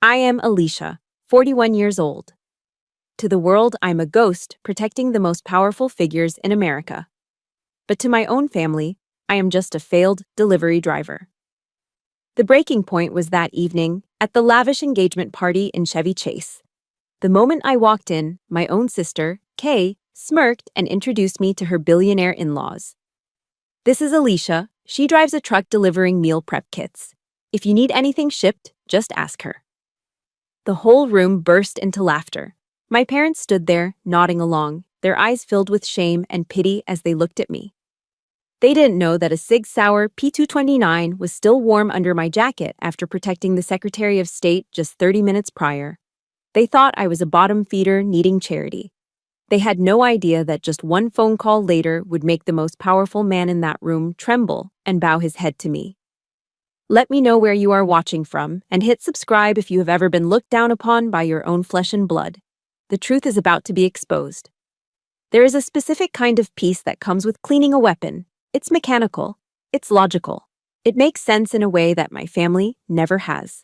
I am Alicia, 41 years old. To the world, I'm a ghost protecting the most powerful figures in America. But to my own family, I am just a failed delivery driver. The breaking point was that evening at the lavish engagement party in Chevy Chase. The moment I walked in, my own sister, Kay, smirked and introduced me to her billionaire in-laws. This is Alicia. She drives a truck delivering meal prep kits. If you need anything shipped, just ask her. The whole room burst into laughter. My parents stood there, nodding along, their eyes filled with shame and pity as they looked at me. They didn't know that a Sig Sauer P229 was still warm under my jacket after protecting the Secretary of State just 30 minutes prior. They thought I was a bottom feeder needing charity. They had no idea that just one phone call later would make the most powerful man in that room tremble and bow his head to me. Let me know where you are watching from, and hit subscribe if you have ever been looked down upon by your own flesh and blood. The truth is about to be exposed. There is a specific kind of peace that comes with cleaning a weapon. It's mechanical. It's logical. It makes sense in a way that my family never has.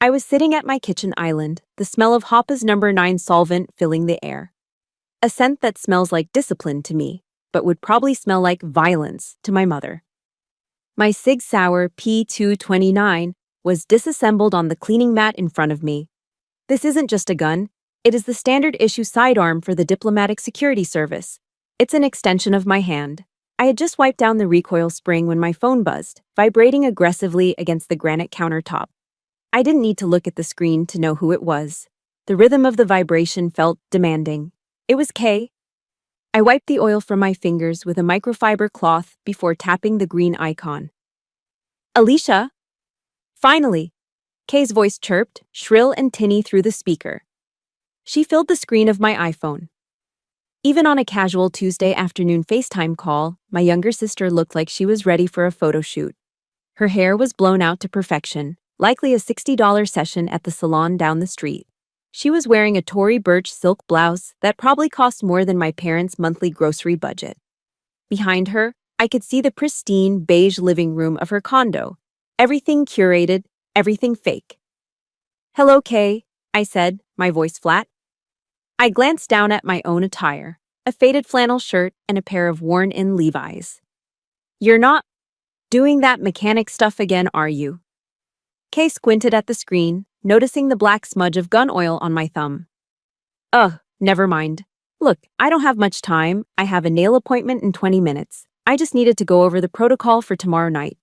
I was sitting at my kitchen island, the smell of Hoppa's No. 9 solvent filling the air. A scent that smells like discipline to me, but would probably smell like violence to my mother. My Sig Sauer P229 was disassembled on the cleaning mat in front of me. This isn't just a gun. It is the standard issue sidearm for the Diplomatic Security Service. It's an extension of my hand. I had just wiped down the recoil spring when my phone buzzed, vibrating aggressively against the granite countertop. I didn't need to look at the screen to know who it was. The rhythm of the vibration felt demanding. It was Kay. I wiped the oil from my fingers with a microfiber cloth before tapping the green icon. Alicia! Finally! Kay's voice chirped, shrill and tinny through the speaker. She filled the screen of my iPhone. Even on a casual Tuesday afternoon FaceTime call, my younger sister looked like she was ready for a photo shoot. Her hair was blown out to perfection, likely a $60 session at the salon down the street. She was wearing a Tory Burch silk blouse that probably cost more than my parents' monthly grocery budget. Behind her, I could see the pristine beige living room of her condo. Everything curated, everything fake. "Hello, Kay," I said, my voice flat. I glanced down at my own attire, a faded flannel shirt and a pair of worn-in Levi's. "You're not doing that mechanic stuff again, are you?" Kay squinted at the screen, noticing the black smudge of gun oil on my thumb. "Ugh, never mind. Look, I don't have much time. I have a nail appointment in 20 minutes. I just needed to go over the protocol for tomorrow night."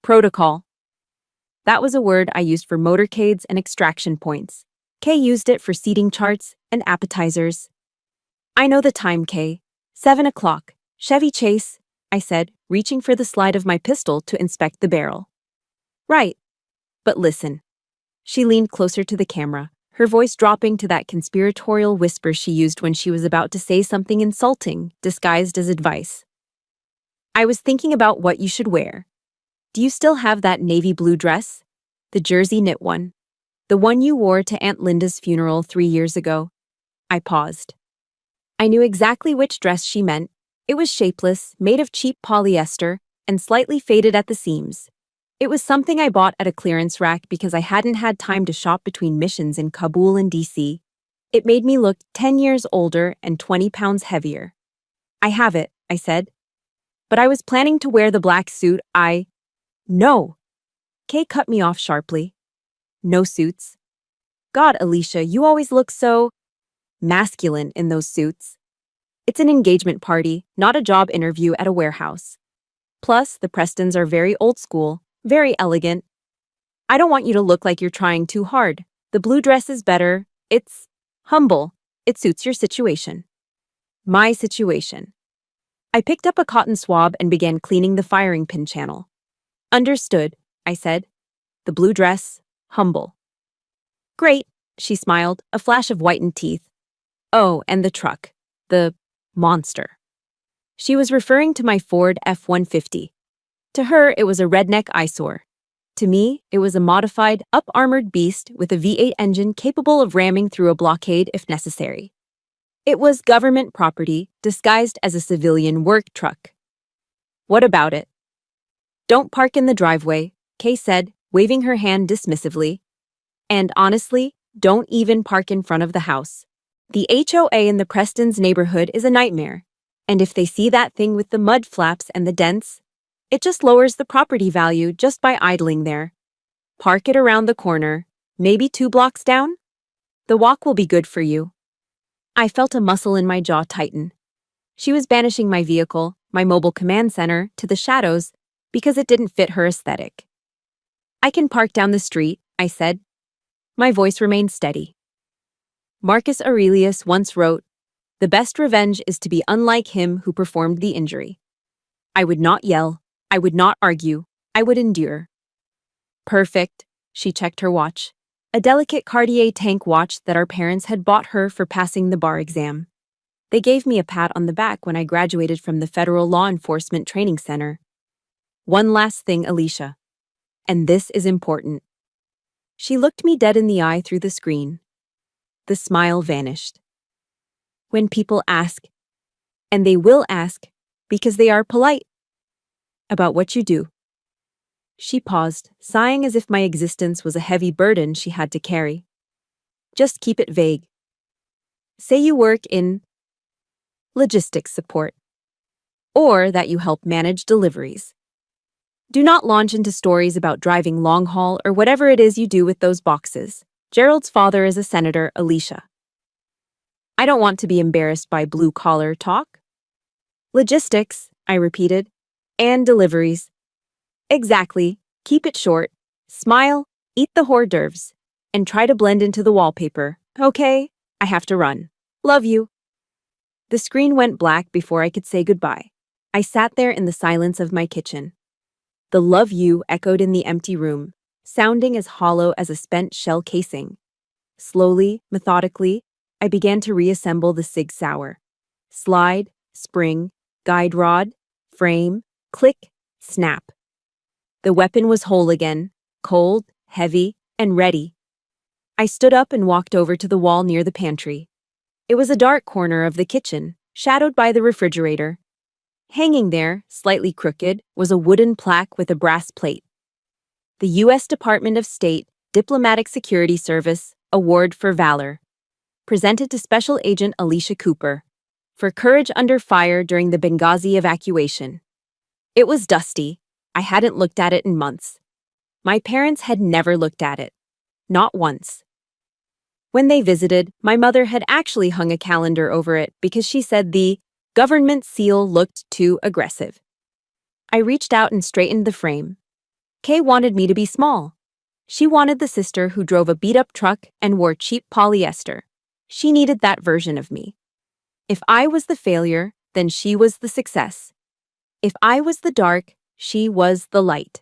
Protocol. That was a word I used for motorcades and extraction points. Kay used it for seating charts and appetizers. "I know the time, Kay. 7 o'clock. Chevy Chase," I said, reaching for the slide of my pistol to inspect the barrel. "Right. But listen." She leaned closer to the camera, her voice dropping to that conspiratorial whisper she used when she was about to say something insulting, disguised as advice. "I was thinking about what you should wear. Do you still have that navy blue dress? The jersey knit one? The one you wore to Aunt Linda's funeral 3 years ago?" I paused. I knew exactly which dress she meant. It was shapeless, made of cheap polyester, and slightly faded at the seams. It was something I bought at a clearance rack because I hadn't had time to shop between missions in Kabul and DC. It made me look 10 years older and 20 pounds heavier. "I have it," I said. "But I was planning to wear the black suit. No!" Kay cut me off sharply. "No suits. God, Alicia, you always look so masculine in those suits. It's an engagement party, not a job interview at a warehouse. Plus, the Prestons are very old school. Very elegant. I don't want you to look like you're trying too hard. The blue dress is better. It's humble. It suits your situation." My situation. I picked up a cotton swab and began cleaning the firing pin channel. "Understood," I said. "The blue dress, humble." "Great," she smiled, a flash of whitened teeth. "Oh, and the truck. The monster." She was referring to my Ford F-150. To her, it was a redneck eyesore. To me, it was a modified, up-armored beast with a V8 engine capable of ramming through a blockade if necessary. It was government property, disguised as a civilian work truck. "What about it?" "Don't park in the driveway," Kay said, waving her hand dismissively. And honestly, don't even park in front of the house. The HOA in the Preston's neighborhood is a nightmare. And if they see that thing with the mud flaps and the dents, it just lowers the property value just by idling there. Park it around the corner, maybe 2 blocks down. The walk will be good for you. I felt a muscle in my jaw tighten. She was banishing my vehicle, my mobile command center, to the shadows because it didn't fit her aesthetic. I can park down the street, I said. My voice remained steady. Marcus Aurelius once wrote, "The best revenge is to be unlike him who performed the injury." I would not yell. I would not argue. I would endure. Perfect, she checked her watch. A delicate Cartier tank watch that our parents had bought her for passing the bar exam. They gave me a pat on the back when I graduated from the Federal Law Enforcement Training Center. One last thing, Alicia. And this is important. She looked me dead in the eye through the screen. The smile vanished. When people ask, and they will ask, because they are polite, about what you do. She paused, sighing as if my existence was a heavy burden she had to carry. Just keep it vague. Say you work in logistics support, or that you help manage deliveries. Do not launch into stories about driving long haul or whatever it is you do with those boxes. Gerald's father is a senator, Alicia. I don't want to be embarrassed by blue-collar talk. Logistics, I repeated, and deliveries. Exactly. Keep it short. Smile, eat the hors d'oeuvres, and try to blend into the wallpaper. Okay, I have to run. Love you. The screen went black before I could say goodbye. I sat there in the silence of my kitchen. The love you echoed in the empty room, sounding as hollow as a spent shell casing. Slowly, methodically, I began to reassemble the Sig Sauer. Slide, spring, guide rod, frame, click, snap. The weapon was whole again, cold, heavy, and ready. I stood up and walked over to the wall near the pantry. It was a dark corner of the kitchen, shadowed by the refrigerator. Hanging there, slightly crooked, was a wooden plaque with a brass plate. The U.S. Department of State Diplomatic Security Service Award for Valor, presented to Special Agent Alicia Cooper, for courage under fire during the Benghazi evacuation. It was dusty. I hadn't looked at it in months. My parents had never looked at it. Not once. When they visited, my mother had actually hung a calendar over it because she said the government seal looked too aggressive. I reached out and straightened the frame. Kay wanted me to be small. She wanted the sister who drove a beat-up truck and wore cheap polyester. She needed that version of me. If I was the failure, then she was the success. If I was the dark, she was the light.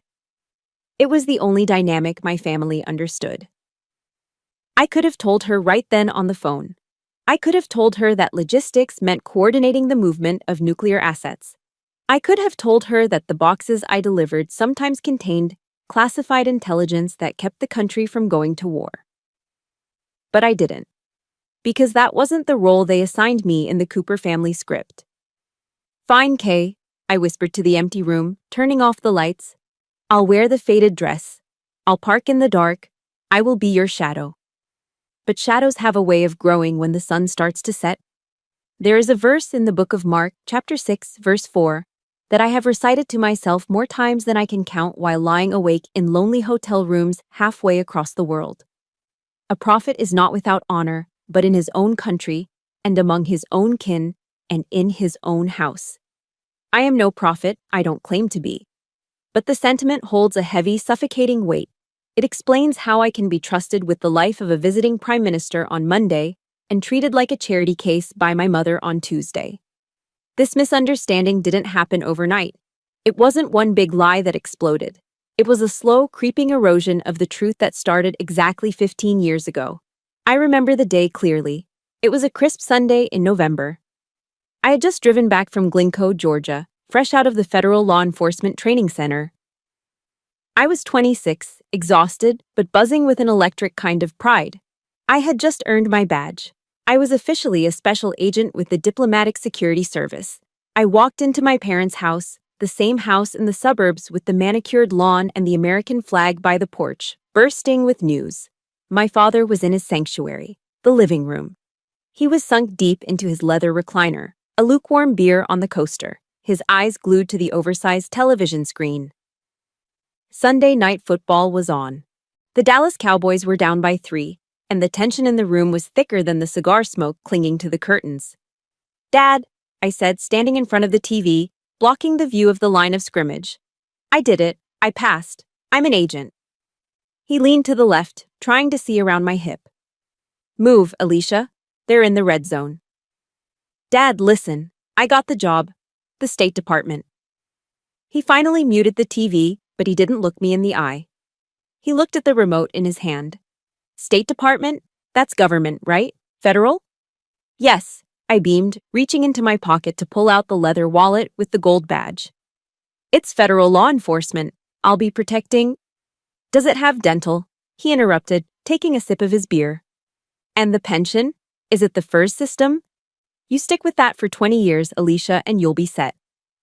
It was the only dynamic my family understood. I could have told her right then on the phone. I could have told her that logistics meant coordinating the movement of nuclear assets. I could have told her that the boxes I delivered sometimes contained classified intelligence that kept the country from going to war. But I didn't. Because that wasn't the role they assigned me in the Cooper family script. Fine, Kay, I whispered to the empty room, turning off the lights. I'll wear the faded dress. I'll park in the dark. I will be your shadow. But shadows have a way of growing when the sun starts to set. There is a verse in the book of Mark, chapter 6, verse 4, that I have recited to myself more times than I can count while lying awake in lonely hotel rooms halfway across the world. A prophet is not without honor, but in his own country, and among his own kin, and in his own house. I am no prophet, I don't claim to be. But the sentiment holds a heavy, suffocating weight. It explains how I can be trusted with the life of a visiting prime minister on Monday and treated like a charity case by my mother on Tuesday. This misunderstanding didn't happen overnight. It wasn't one big lie that exploded. It was a slow, creeping erosion of the truth that started exactly 15 years ago. I remember the day clearly. It was a crisp Sunday in November. I had just driven back from Glencoe, Georgia, fresh out of the Federal Law Enforcement Training Center. I was 26, exhausted, but buzzing with an electric kind of pride. I had just earned my badge. I was officially a special agent with the Diplomatic Security Service. I walked into my parents' house, the same house in the suburbs with the manicured lawn and the American flag by the porch, bursting with news. My father was in his sanctuary, the living room. He was sunk deep into his leather recliner, a lukewarm beer on the coaster, his eyes glued to the oversized television screen. Sunday night football was on. The Dallas Cowboys were down by 3, and the tension in the room was thicker than the cigar smoke clinging to the curtains. "Dad," I said, standing in front of the TV, blocking the view of the line of scrimmage. "I did it. I passed. I'm an agent." He leaned to the left, trying to see around my hip. "Move, Alicia. They're in the red zone." "Dad, listen. I got the job. The State Department." He finally muted the TV, but he didn't look me in the eye. He looked at the remote in his hand. "State Department? That's government, right? Federal?" "Yes," I beamed, reaching into my pocket to pull out the leather wallet with the gold badge. "It's federal law enforcement. I'll be protecting—" "Does it have dental?" he interrupted, taking a sip of his beer. "And the pension? Is it the FERS system? You stick with that for 20 years, Alicia, and you'll be set.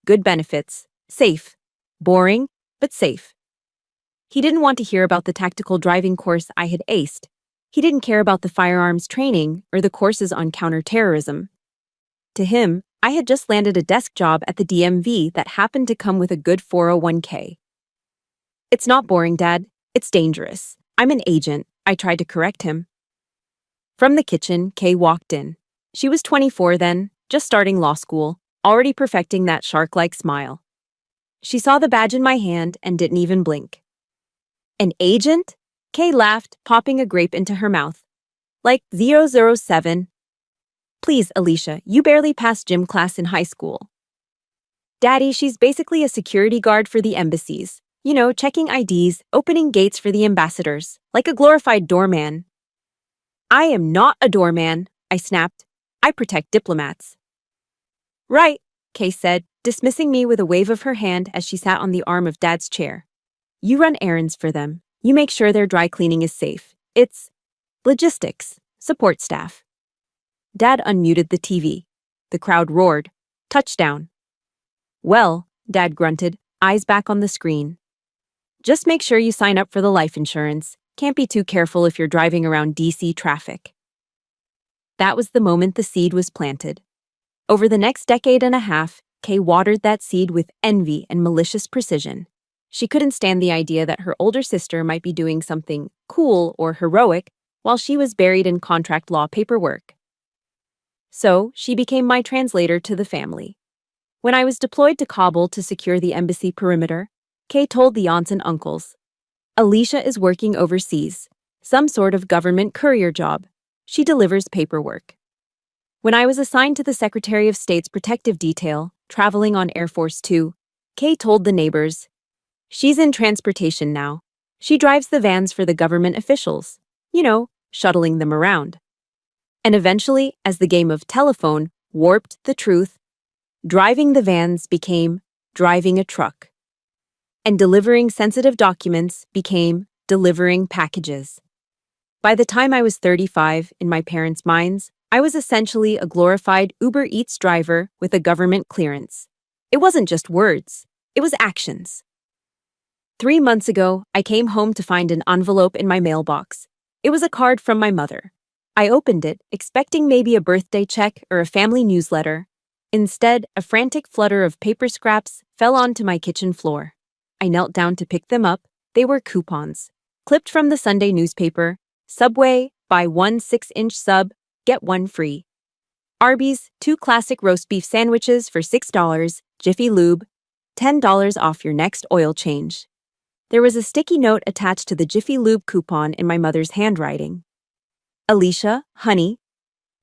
Good benefits. Safe. Boring, but safe." He didn't want to hear about the tactical driving course I had aced. He didn't care about the firearms training or the courses on counterterrorism. To him, I had just landed a desk job at the DMV that happened to come with a good 401k. "It's not boring, Dad. It's dangerous. I'm an agent," I tried to correct him. From the kitchen, Kay walked in. She was 24 then, just starting law school, already perfecting that shark-like smile. She saw the badge in my hand and didn't even blink. "An agent?" Kay laughed, popping a grape into her mouth. "Like 007. Please, Alicia, you barely passed gym class in high school." "Daddy, she's basically a security guard for the embassies. You know, checking IDs, opening gates for the ambassadors, like a glorified doorman." "I am not a doorman," I snapped. "I protect diplomats." "Right," Kay said, dismissing me with a wave of her hand as she sat on the arm of Dad's chair. "You run errands for them. You make sure their dry cleaning is safe. It's logistics, support staff." Dad unmuted the TV. The crowd roared. "Touchdown." "Well," Dad grunted, eyes back on the screen. "Just make sure you sign up for the life insurance. Can't be too careful if you're driving around DC traffic." That was the moment the seed was planted. Over the next decade and a half, Kay watered that seed with envy and malicious precision. She couldn't stand the idea that her older sister might be doing something cool or heroic while she was buried in contract law paperwork. So, she became my translator to the family. When I was deployed to Kabul to secure the embassy perimeter, Kay told the aunts and uncles, "Alicia is working overseas, some sort of government courier job. She delivers paperwork." When I was assigned to the Secretary of State's protective detail, traveling on Air Force 2, Kay told the neighbors, "She's in transportation now. She drives the vans for the government officials. You know, shuttling them around." And eventually, as the game of telephone warped the truth, driving the vans became driving a truck. And delivering sensitive documents became delivering packages. By the time I was 35, in my parents' minds, I was essentially a glorified Uber Eats driver with a government clearance. It wasn't just words, it was actions. 3 months ago, I came home to find an envelope in my mailbox. It was a card from my mother. I opened it, expecting maybe a birthday check or a family newsletter. Instead, a frantic flutter of paper scraps fell onto my kitchen floor. I knelt down to pick them up. They were coupons, clipped from the Sunday newspaper. Subway, buy 1 6-inch sub, get 1 free. Arby's, 2 classic roast beef sandwiches for $6. Jiffy Lube, $10 off your next oil change. There was a sticky note attached to the Jiffy Lube coupon in my mother's handwriting. "Alicia, honey,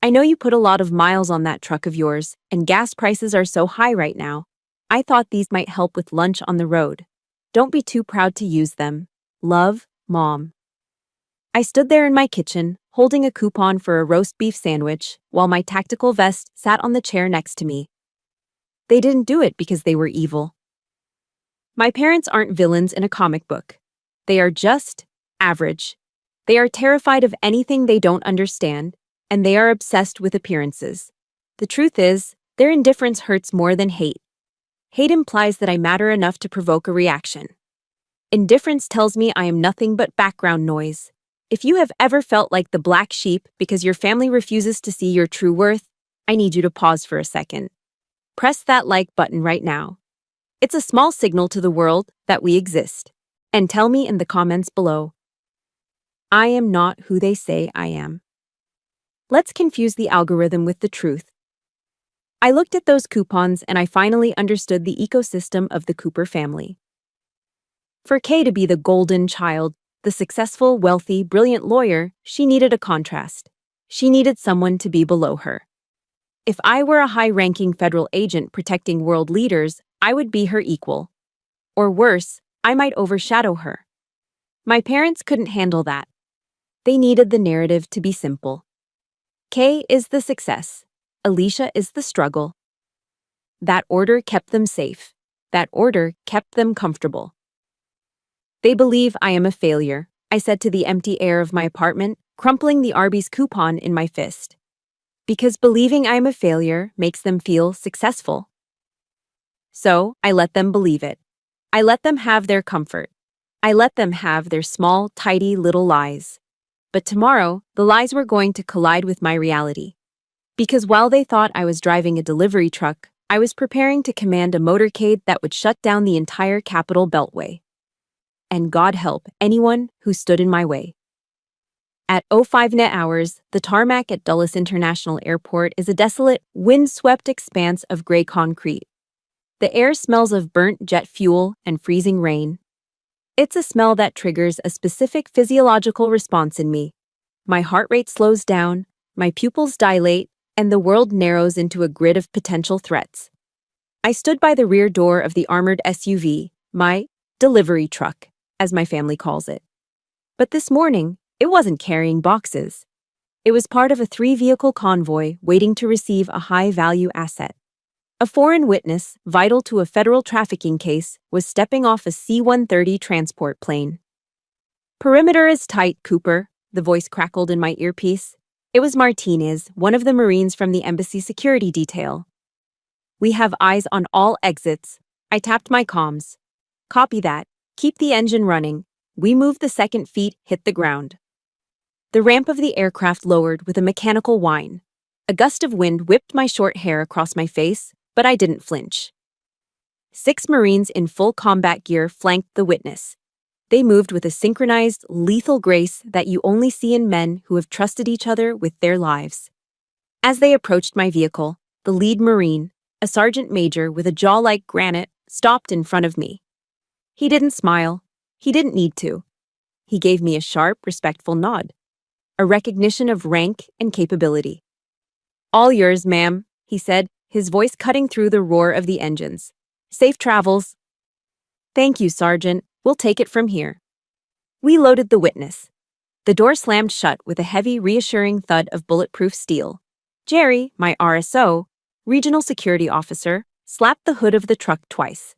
I know you put a lot of miles on that truck of yours, and gas prices are so high right now. I thought these might help with lunch on the road. Don't be too proud to use them. Love, Mom." I stood there in my kitchen, holding a coupon for a roast beef sandwich, while my tactical vest sat on the chair next to me. They didn't do it because they were evil. My parents aren't villains in a comic book. They are just average. They are terrified of anything they don't understand, and they are obsessed with appearances. The truth is, their indifference hurts more than hate. Hate implies that I matter enough to provoke a reaction. Indifference tells me I am nothing but background noise. If you have ever felt like the black sheep because your family refuses to see your true worth, I need you to pause for a second. Press that like button right now. It's a small signal to the world that we exist. And tell me in the comments below, I am not who they say I am. Let's confuse the algorithm with the truth. I looked at those coupons and I finally understood the ecosystem of the Cooper family. For Kay to be the golden child, the successful, wealthy, brilliant lawyer, she needed a contrast. She needed someone to be below her. If I were a high-ranking federal agent protecting world leaders, I would be her equal. Or worse, I might overshadow her. My parents couldn't handle that. They needed the narrative to be simple. Kay is the success. Alicia is the struggle. That order kept them safe. That order kept them comfortable. They believe I am a failure, I said to the empty air of my apartment, crumpling the Arby's coupon in my fist. Because believing I am a failure makes them feel successful. So, I let them believe it. I let them have their comfort. I let them have their small, tidy little lies. But tomorrow, the lies were going to collide with my reality. Because while they thought I was driving a delivery truck, I was preparing to command a motorcade that would shut down the entire Capitol Beltway. And God help anyone who stood in my way. At 05 net hours, the tarmac at Dulles International Airport is a desolate, wind-swept expanse of gray concrete. The air smells of burnt jet fuel and freezing rain. It's a smell that triggers a specific physiological response in me. My heart rate slows down, my pupils dilate, and the world narrows into a grid of potential threats. I stood by the rear door of the armored SUV, my delivery truck, as my family calls it. But this morning, it wasn't carrying boxes. It was part of a 3-vehicle convoy waiting to receive a high-value asset. A foreign witness, vital to a federal trafficking case, was stepping off a C-130 transport plane. Perimeter is tight, Cooper, the voice crackled in my earpiece. It was Martinez, one of the Marines from the embassy security detail. We have eyes on all exits. I tapped my comms. Copy that. Keep the engine running. We move the second feet hit the ground. The ramp of the aircraft lowered with a mechanical whine. A gust of wind whipped my short hair across my face, but I didn't flinch. 6 Marines in full combat gear flanked the witness. They moved with a synchronized, lethal grace that you only see in men who have trusted each other with their lives. As they approached my vehicle, the lead Marine, a sergeant major with a jaw like granite, stopped in front of me. He didn't smile. He didn't need to. He gave me a sharp, respectful nod, a recognition of rank and capability. All yours, ma'am, he said, his voice cutting through the roar of the engines. Safe travels. Thank you, Sergeant. We'll take it from here. We loaded the witness. The door slammed shut with a heavy, reassuring thud of bulletproof steel. Jerry, my RSO, regional security officer, slapped the hood of the truck twice.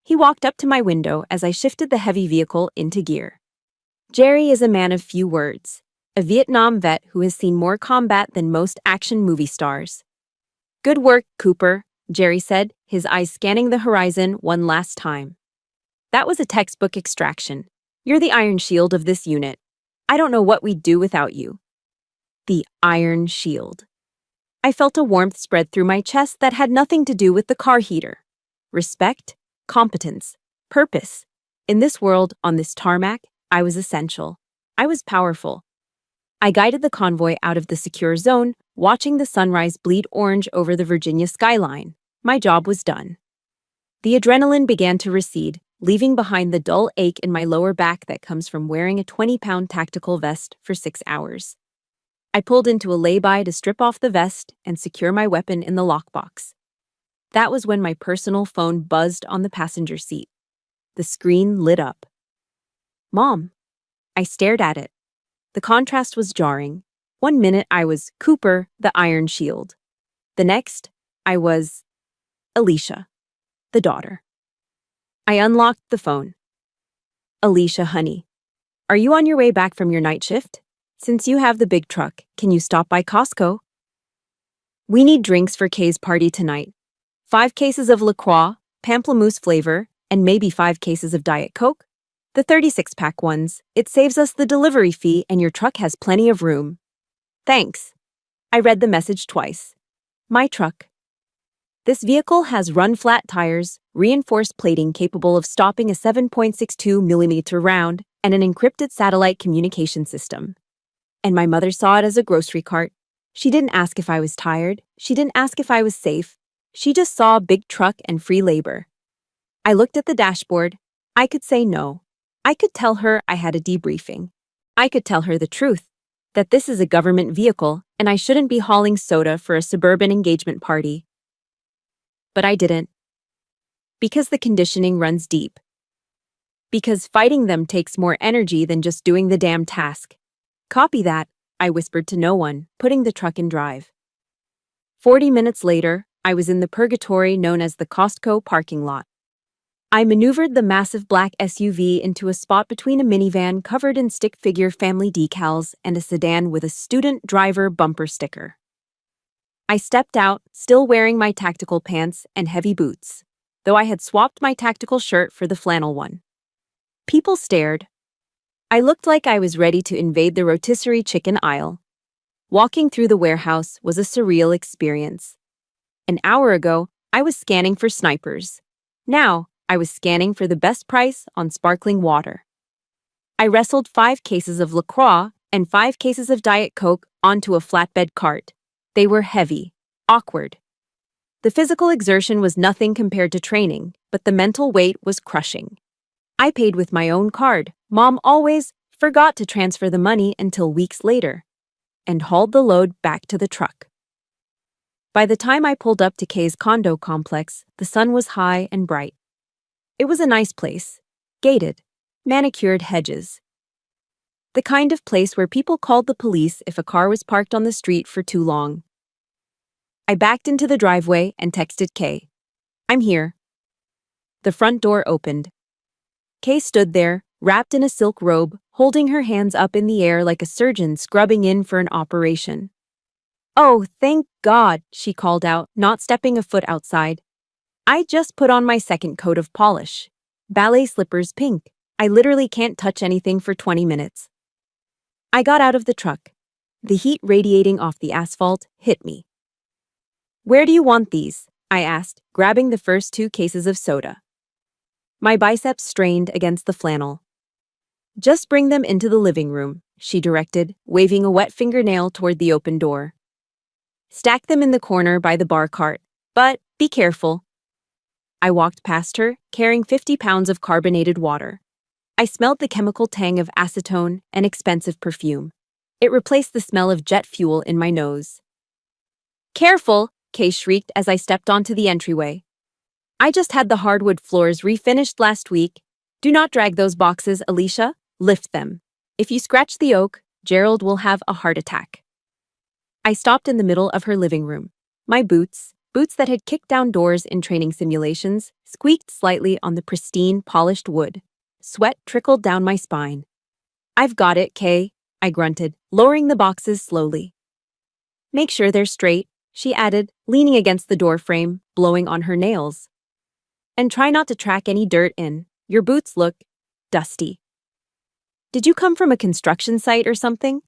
He walked up to my window as I shifted the heavy vehicle into gear. Jerry is a man of few words, a Vietnam vet who has seen more combat than most action movie stars. Good work, Cooper, Jerry said, his eyes scanning the horizon one last time. That was a textbook extraction. You're the iron shield of this unit. I don't know what we'd do without you. The iron shield. I felt a warmth spread through my chest that had nothing to do with the car heater. Respect, competence, purpose. In this world, on this tarmac, I was essential. I was powerful. I guided the convoy out of the secure zone, watching the sunrise bleed orange over the Virginia skyline. My job was done. The adrenaline began to recede, leaving behind the dull ache in my lower back that comes from wearing a 20-pound tactical vest for 6 hours. I pulled into a lay-by to strip off the vest and secure my weapon in the lockbox. That was when my personal phone buzzed on the passenger seat. The screen lit up. Mom. I stared at it. The contrast was jarring. 1 minute I was Cooper, the Iron Shield. The next, I was Alicia, the daughter. I unlocked the phone. Alicia, honey, are you on your way back from your night shift? Since you have the big truck, can you stop by Costco? We need drinks for Kay's party tonight. 5 cases of La Croix, pamplemousse flavor, and maybe 5 cases of Diet Coke. The 36-pack ones. It saves us the delivery fee and your truck has plenty of room. Thanks. I read the message twice. My truck. This vehicle has run-flat tires, reinforced plating capable of stopping a 7.62mm round, and an encrypted satellite communication system. And my mother saw it as a grocery cart. She didn't ask if I was tired. She didn't ask if I was safe. She just saw a big truck and free labor. I looked at the dashboard. I could say no. I could tell her I had a debriefing. I could tell her the truth, that this is a government vehicle and I shouldn't be hauling soda for a suburban engagement party. But I didn't. Because the conditioning runs deep. Because fighting them takes more energy than just doing the damn task. Copy that, I whispered to no one, putting the truck in drive. 40 minutes later, I was in the purgatory known as the Costco parking lot. I maneuvered the massive black SUV into a spot between a minivan covered in stick figure family decals and a sedan with a student driver bumper sticker. I stepped out, still wearing my tactical pants and heavy boots, though I had swapped my tactical shirt for the flannel one. People stared. I looked like I was ready to invade the rotisserie chicken aisle. Walking through the warehouse was a surreal experience. An hour ago, I was scanning for snipers. Now, I was scanning for the best price on sparkling water. I wrestled 5 cases of LaCroix and 5 cases of Diet Coke onto a flatbed cart. They were heavy, awkward. The physical exertion was nothing compared to training, but the mental weight was crushing. I paid with my own card. Mom always forgot to transfer the money until weeks later, and hauled the load back to the truck. By the time I pulled up to Kay's condo complex, the sun was high and bright. It was a nice place, gated, manicured hedges. The kind of place where people called the police if a car was parked on the street for too long. I backed into the driveway and texted Kay. I'm here. The front door opened. Kay stood there, wrapped in a silk robe, holding her hands up in the air like a surgeon scrubbing in for an operation. Oh, thank God, she called out, not stepping a foot outside. I just put on my second coat of polish. Ballet slippers pink. I literally can't touch anything for 20 minutes. I got out of the truck. The heat radiating off the asphalt hit me. Where do you want these? I asked, grabbing the first 2 cases of soda. My biceps strained against the flannel. Just bring them into the living room, she directed, waving a wet fingernail toward the open door. Stack them in the corner by the bar cart, but be careful. I walked past her, carrying 50 pounds of carbonated water. I smelled the chemical tang of acetone and expensive perfume. It replaced the smell of jet fuel in my nose. Careful, Kay shrieked as I stepped onto the entryway. I just had the hardwood floors refinished last week. Do not drag those boxes, Alicia. Lift them. If you scratch the oak, Gerald will have a heart attack. I stopped in the middle of her living room. My boots that had kicked down doors in training simulations, squeaked slightly on the pristine, polished wood. Sweat trickled down my spine. I've got it, Kay, I grunted, lowering the boxes slowly. Make sure they're straight, she added, leaning against the doorframe, blowing on her nails. And try not to track any dirt in. Your boots look dusty. Did you come from a construction site or something?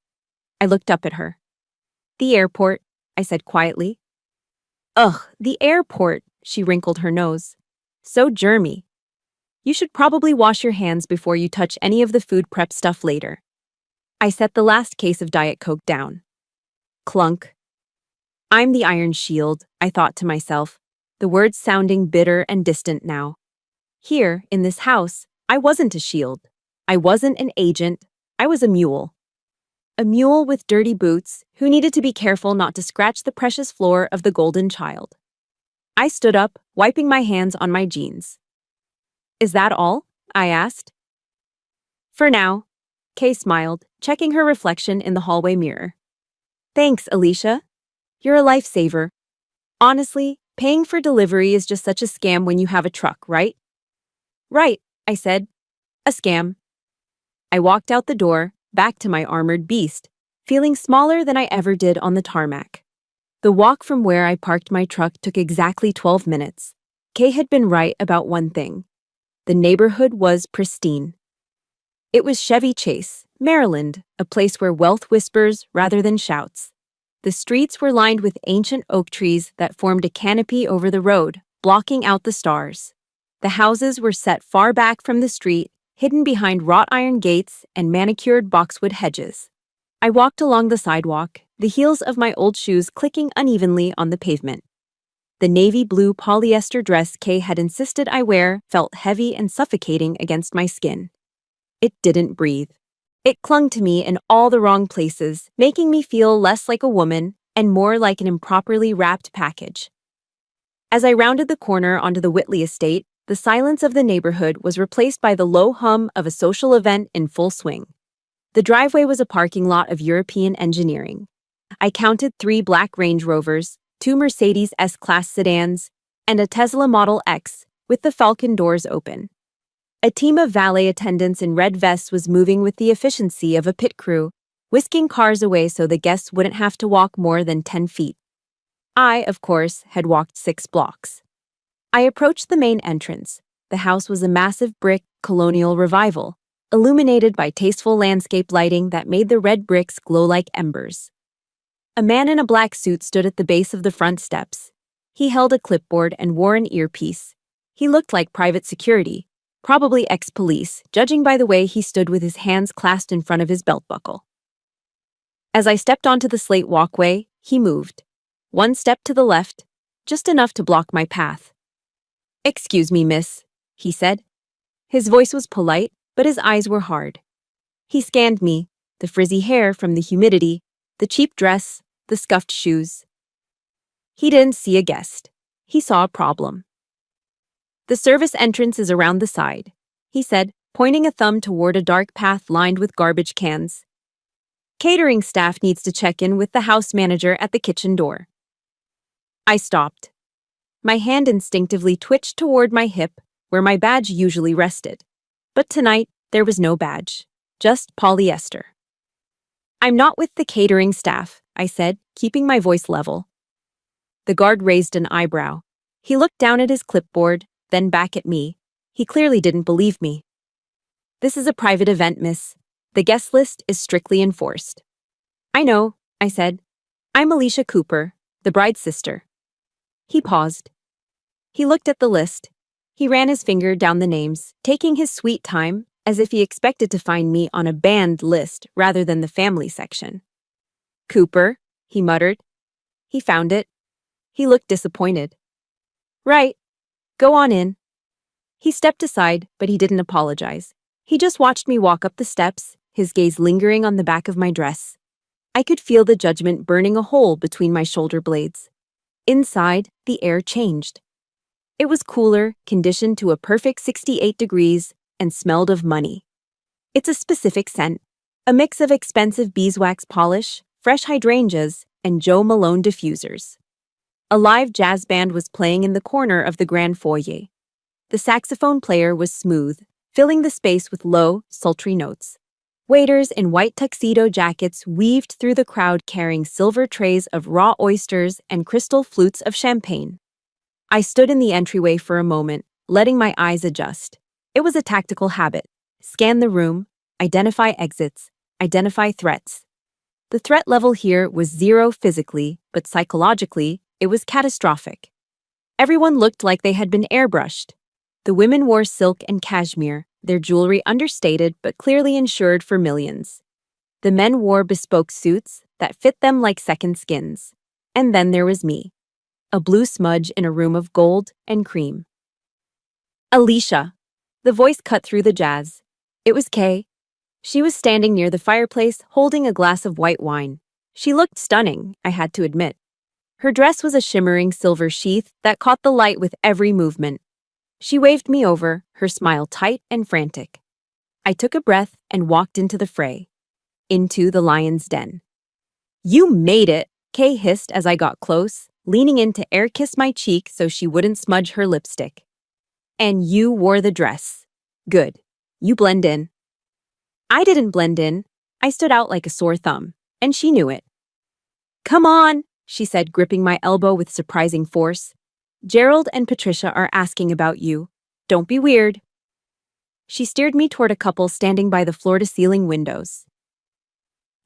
I looked up at her. The airport, I said quietly. Ugh, the airport, she wrinkled her nose. So germy. You should probably wash your hands before you touch any of the food prep stuff later. I set the last case of Diet Coke down. Clunk. I'm the Iron Shield, I thought to myself, the words sounding bitter and distant now. Here, in this house, I wasn't a shield. I wasn't an agent. I was a mule. A mule with dirty boots who needed to be careful not to scratch the precious floor of the Golden Child. I stood up, wiping my hands on my jeans. Is that all? I asked. For now, Kay smiled, checking her reflection in the hallway mirror. Thanks, Alicia. You're a lifesaver. Honestly, paying for delivery is just such a scam when you have a truck, right? Right, I said. A scam. I walked out the door, back to my armored beast, feeling smaller than I ever did on the tarmac. The walk from where I parked my truck took exactly 12 minutes. Kay had been right about one thing. The neighborhood was pristine. It was Chevy Chase, Maryland, a place where wealth whispers rather than shouts. The streets were lined with ancient oak trees that formed a canopy over the road, blocking out the stars. The houses were set far back from the street, hidden behind wrought iron gates and manicured boxwood hedges. I walked along the sidewalk, the heels of my old shoes clicking unevenly on the pavement. The navy blue polyester dress Kay had insisted I wear felt heavy and suffocating against my skin. It didn't breathe. It clung to me in all the wrong places, making me feel less like a woman and more like an improperly wrapped package. As I rounded the corner onto the Whitley estate, the silence of the neighborhood was replaced by the low hum of a social event in full swing. The driveway was a parking lot of European engineering. I counted 3 black Range Rovers, 2 Mercedes S-Class sedans, and a Tesla Model X with the Falcon doors open. A team of valet attendants in red vests was moving with the efficiency of a pit crew, whisking cars away so the guests wouldn't have to walk more than 10 feet. I, of course, had walked 6 blocks. I approached the main entrance. The house was a massive brick colonial revival, illuminated by tasteful landscape lighting that made the red bricks glow like embers. A man in a black suit stood at the base of the front steps. He held a clipboard and wore an earpiece. He looked like private security, probably ex-police, judging by the way he stood with his hands clasped in front of his belt buckle. As I stepped onto the slate walkway, he moved. 1 step to the left, just enough to block my path. "Excuse me, miss," he said. His voice was polite, but his eyes were hard. He scanned me, the frizzy hair from the humidity, the cheap dress, the scuffed shoes. He didn't see a guest. He saw a problem. "The service entrance is around the side," he said, pointing a thumb toward a dark path lined with garbage cans. "Catering staff needs to check in with the house manager at the kitchen door." I stopped. My hand instinctively twitched toward my hip, where my badge usually rested. But tonight, there was no badge, just polyester. "I'm not with the catering staff," I said, keeping my voice level. The guard raised an eyebrow. He looked down at his clipboard, then back at me. He clearly didn't believe me. "This is a private event, miss. The guest list is strictly enforced." "I know," I said. "I'm Alicia Cooper, the bride's sister." He paused. He looked at the list. He ran his finger down the names, taking his sweet time, as if he expected to find me on a banned list rather than the family section. "Cooper," he muttered. He found it. He looked disappointed. "Right. Go on in." He stepped aside, but he didn't apologize. He just watched me walk up the steps, his gaze lingering on the back of my dress. I could feel the judgment burning a hole between my shoulder blades. Inside, the air changed. It was cooler, conditioned to a perfect 68 degrees, and smelled of money. It's a specific scent, a mix of expensive beeswax polish, fresh hydrangeas, and Joe Malone diffusers. A live jazz band was playing in the corner of the grand foyer. The saxophone player was smooth, filling the space with low, sultry notes. Waiters in white tuxedo jackets weaved through the crowd carrying silver trays of raw oysters and crystal flutes of champagne. I stood in the entryway for a moment, letting my eyes adjust. It was a tactical habit. Scan the room, identify exits, identify threats. The threat level here was 0 physically, but psychologically, it was catastrophic. Everyone looked like they had been airbrushed. The women wore silk and cashmere, their jewelry understated but clearly insured for millions. The men wore bespoke suits that fit them like second skins. And then there was me, a blue smudge in a room of gold and cream. "Alicia." The voice cut through the jazz. It was Kay. She was standing near the fireplace, holding a glass of white wine. She looked stunning, I had to admit. Her dress was a shimmering silver sheath that caught the light with every movement. She waved me over, her smile tight and frantic. I took a breath and walked into the fray. Into the lion's den. "You made it," Kay hissed as I got close, leaning in to air-kiss my cheek so she wouldn't smudge her lipstick. "And you wore the dress. Good. You blend in." I didn't blend in. I stood out like a sore thumb, and she knew it. "Come on," she said, gripping my elbow with surprising force. "Gerald and Patricia are asking about you. Don't be weird." She steered me toward a couple standing by the floor-to-ceiling windows.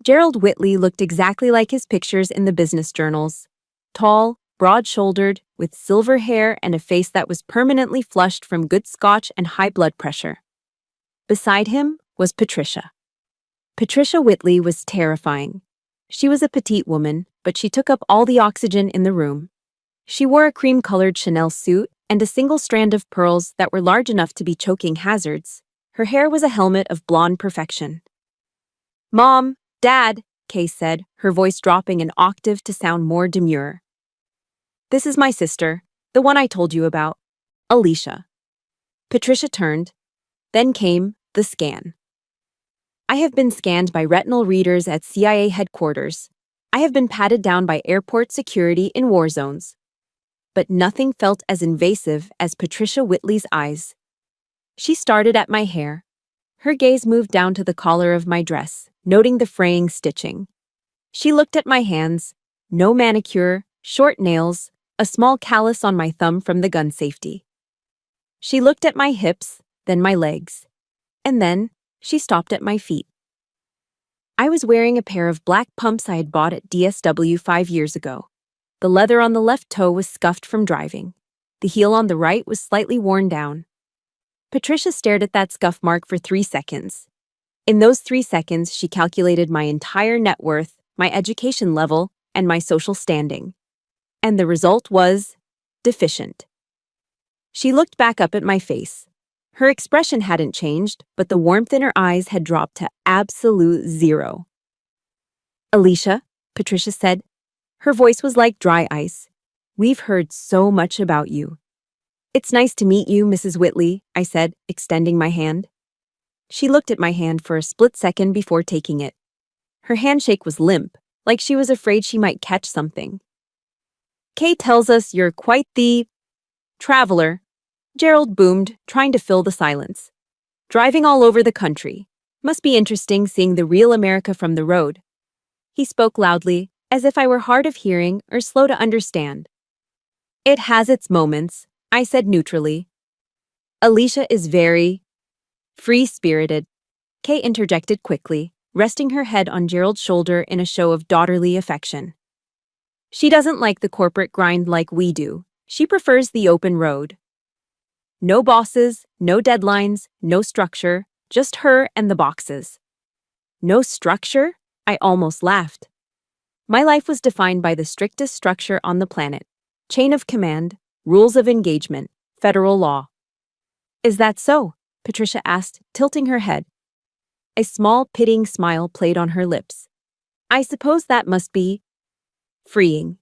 Gerald Whitley looked exactly like his pictures in the business journals. Tall, broad-shouldered, with silver hair and a face that was permanently flushed from good scotch and high blood pressure. Beside him was Patricia. Patricia Whitley was terrifying. She was a petite woman, but she took up all the oxygen in the room. She wore a cream-colored Chanel suit and a single strand of pearls that were large enough to be choking hazards. Her hair was a helmet of blonde perfection. "Mom, Dad," Kay said, her voice dropping an octave to sound more demure. "This is my sister, the one I told you about, Alicia." Patricia turned. Then came the scan. I have been scanned by retinal readers at CIA headquarters. I have been patted down by airport security in war zones. But nothing felt as invasive as Patricia Whitley's eyes. She started at my hair. Her gaze moved down to the collar of my dress, noting the fraying stitching. She looked at my hands. No manicure, short nails, a small callus on my thumb from the gun safety. She looked at my hips, then my legs. And then she stopped at my feet. I was wearing a pair of black pumps I had bought at DSW 5 years ago. The leather on the left toe was scuffed from driving. The heel on the right was slightly worn down. Patricia stared at that scuff mark for 3 seconds. In those 3 seconds, she calculated my entire net worth, my education level, and my social standing. And the result was deficient. She looked back up at my face. Her expression hadn't changed, but the warmth in her eyes had dropped to absolute zero. "Alicia," Patricia said. Her voice was like dry ice. "We've heard so much about you." "It's nice to meet you, Mrs. Whitley," I said, extending my hand. She looked at my hand for a split second before taking it. Her handshake was limp, like she was afraid she might catch something. "Kay tells us you're quite the traveler," Gerald boomed, trying to fill the silence. "Driving all over the country. Must be interesting seeing the real America from the road." He spoke loudly, as if I were hard of hearing or slow to understand. "It has its moments," I said neutrally. "Alicia is very free-spirited," Kay interjected quickly, resting her head on Gerald's shoulder in a show of daughterly affection. "She doesn't like the corporate grind like we do. She prefers the open road. No bosses, no deadlines, no structure, just her and the boxes." "No structure?" I almost laughed. My life was defined by the strictest structure on the planet. Chain of command, rules of engagement, federal law. "Is that so?" Patricia asked, tilting her head. A small, pitying smile played on her lips. "I suppose that must be freeing.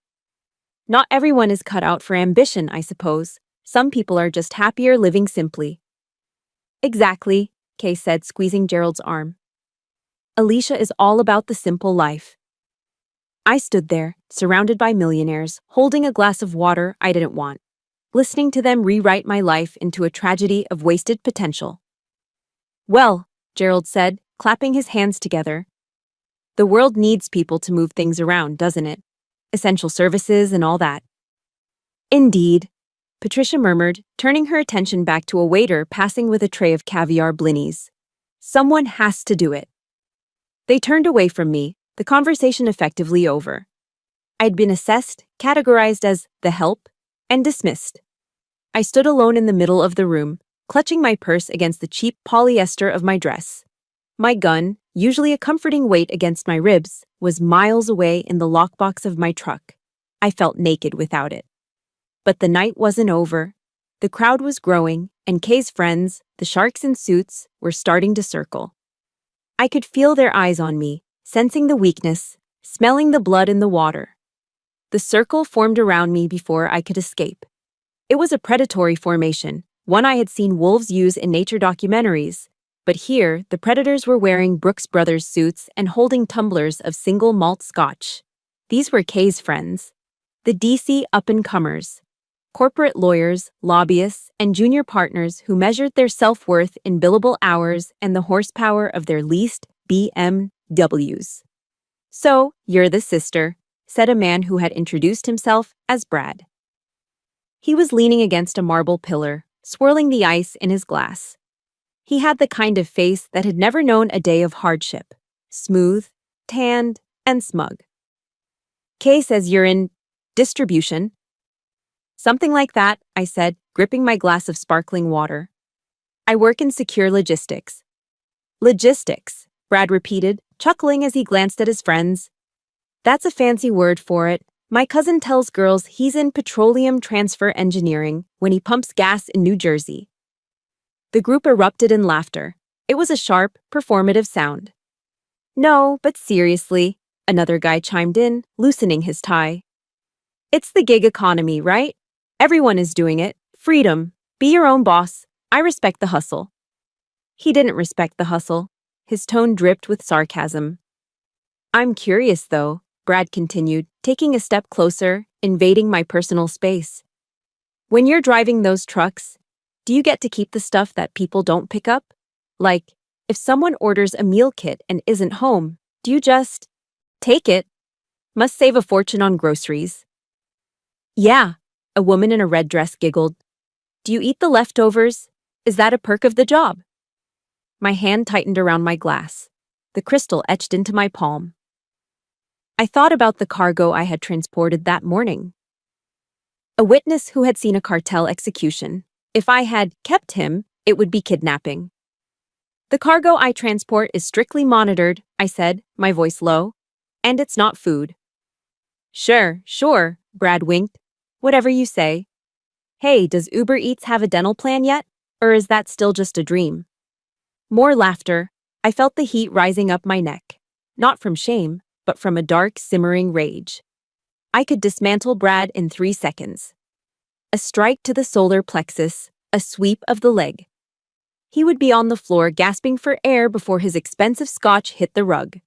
Not everyone is cut out for ambition, I suppose. Some people are just happier living simply." "Exactly," Kay said, squeezing Gerald's arm. "Alicia is all about the simple life." I stood there, surrounded by millionaires, holding a glass of water I didn't want, listening to them rewrite my life into a tragedy of wasted potential. "Well," Gerald said, clapping his hands together, "the world needs people to move things around, doesn't it? Essential services and all that." "Indeed," Patricia murmured, turning her attention back to a waiter passing with a tray of caviar blinis. "Someone has to do it." They turned away from me, the conversation effectively over. I'd been assessed, categorized as the help, and dismissed. I stood alone in the middle of the room, clutching my purse against the cheap polyester of my dress. My gun, usually a comforting weight against my ribs, was miles away in the lockbox of my truck. I felt naked without it. But the night wasn't over. The crowd was growing, and Kay's friends, the sharks in suits, were starting to circle. I could feel their eyes on me, sensing the weakness, smelling the blood in the water. The circle formed around me before I could escape. It was a predatory formation, one I had seen wolves use in nature documentaries, but here the predators were wearing Brooks Brothers suits and holding tumblers of single malt scotch. These were Kay's friends, the DC up-and-comers, corporate lawyers, lobbyists, and junior partners who measured their self-worth in billable hours and the horsepower of their leased BMWs. "So, you're the sister," said a man who had introduced himself as Brad. He was leaning against a marble pillar, swirling the ice in his glass. He had the kind of face that had never known a day of hardship. Smooth, tanned, and smug. Kay says you're in distribution. Something like that, I said, gripping my glass of sparkling water. I work in secure logistics. Logistics, Brad repeated, chuckling as he glanced at his friends. That's a fancy word for it. My cousin tells girls he's in petroleum transfer engineering when he pumps gas in New Jersey. The group erupted in laughter. It was a sharp, performative sound. No, but seriously, another guy chimed in, loosening his tie. It's the gig economy, right? Everyone is doing it. Freedom. Be your own boss. I respect the hustle. He didn't respect the hustle. His tone dripped with sarcasm. I'm curious, though, Brad continued, taking a step closer, invading my personal space. When you're driving those trucks, do you get to keep the stuff that people don't pick up? Like, if someone orders a meal kit and isn't home, do you just take it? Must save a fortune on groceries. Yeah, a woman in a red dress giggled. Do you eat the leftovers? Is that a perk of the job? My hand tightened around my glass. The crystal etched into my palm. I thought about the cargo I had transported that morning. A witness who had seen a cartel execution. If I had kept him, it would be kidnapping. The cargo I transport is strictly monitored, I said, my voice low. And it's not food. Sure, Brad winked. Whatever you say. Hey, does Uber Eats have a dental plan yet? Or is that still just a dream? More laughter. I felt the heat rising up my neck. Not from shame, but from a dark, simmering rage. I could dismantle Brad in 3 seconds. A strike to the solar plexus, a sweep of the leg. He would be on the floor gasping for air before his expensive scotch hit the rug.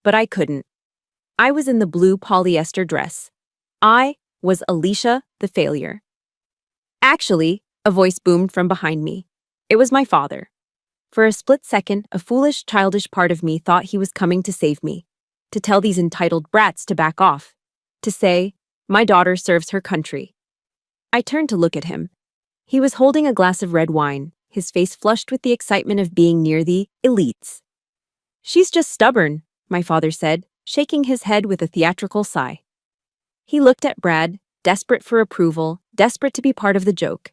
But I couldn't. I was in the blue polyester dress. I was Alicia the failure. Actually, a voice boomed from behind me. It was my father. For a split second, a foolish, childish part of me thought he was coming to save me, to tell these entitled brats to back off, to say, my daughter serves her country. I turned to look at him. He was holding a glass of red wine, his face flushed with the excitement of being near the elites. She's just stubborn, my father said, shaking his head with a theatrical sigh. He looked at Brad, desperate for approval, desperate to be part of the joke.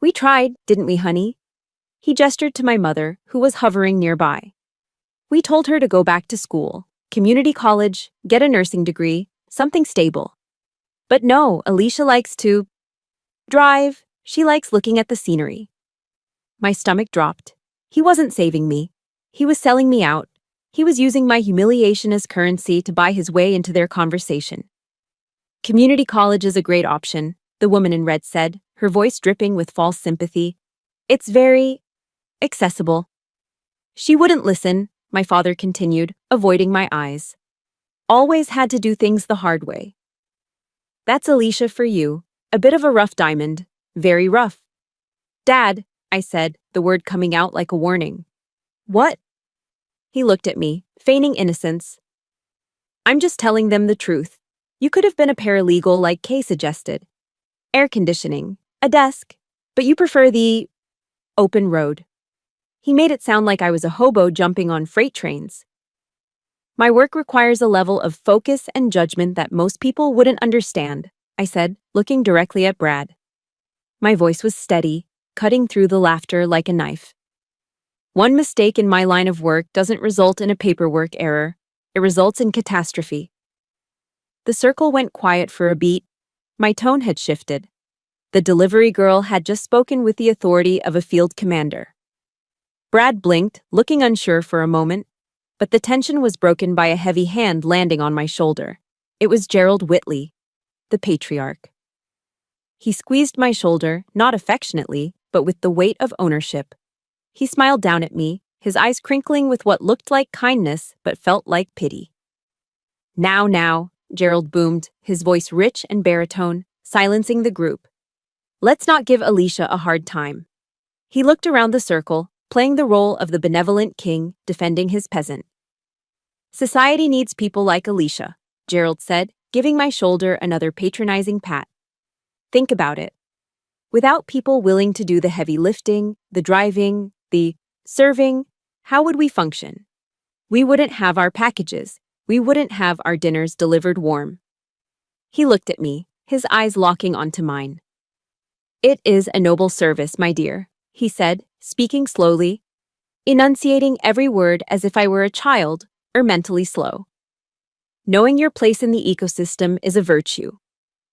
We tried, didn't we, honey? He gestured to my mother, who was hovering nearby. We told her to go back to school, community college, get a nursing degree, something stable. But no, Alicia likes to drive. She likes looking at the scenery. My stomach dropped. He wasn't saving me. He was selling me out. He was using my humiliation as currency to buy his way into their conversation. Community college is a great option, the woman in red said, her voice dripping with false sympathy. It's very accessible. She wouldn't listen, my father continued, avoiding my eyes. Always had to do things the hard way. That's Alicia for you, a bit of a rough diamond, very rough. Dad, I said, the word coming out like a warning. What? He looked at me, feigning innocence. I'm just telling them the truth. You could have been a paralegal like Kay suggested. Air conditioning, a desk, but you prefer the open road. He made it sound like I was a hobo jumping on freight trains. My work requires a level of focus and judgment that most people wouldn't understand, I said, looking directly at Brad. My voice was steady, cutting through the laughter like a knife. One mistake in my line of work doesn't result in a paperwork error. It results in catastrophe. The circle went quiet for a beat. My tone had shifted. The delivery girl had just spoken with the authority of a field commander. Brad blinked, looking unsure for a moment, but the tension was broken by a heavy hand landing on my shoulder. It was Gerald Whitley, the patriarch. He squeezed my shoulder, not affectionately, but with the weight of ownership. He smiled down at me, his eyes crinkling with what looked like kindness but felt like pity. Now, Gerald boomed, his voice rich and baritone, silencing the group. Let's not give Alicia a hard time. He looked around the circle, playing the role of the benevolent king defending his peasant. Society needs people like Alicia, Gerald said, giving my shoulder another patronizing pat. Think about it. Without people willing to do the heavy lifting, the driving, The serving, how would we function? We wouldn't have our packages. We wouldn't have our dinners delivered warm. He looked at me, his eyes locking onto mine. It is a noble service, my dear, he said, speaking slowly, enunciating every word as if I were a child or mentally slow. Knowing your place in the ecosystem is a virtue.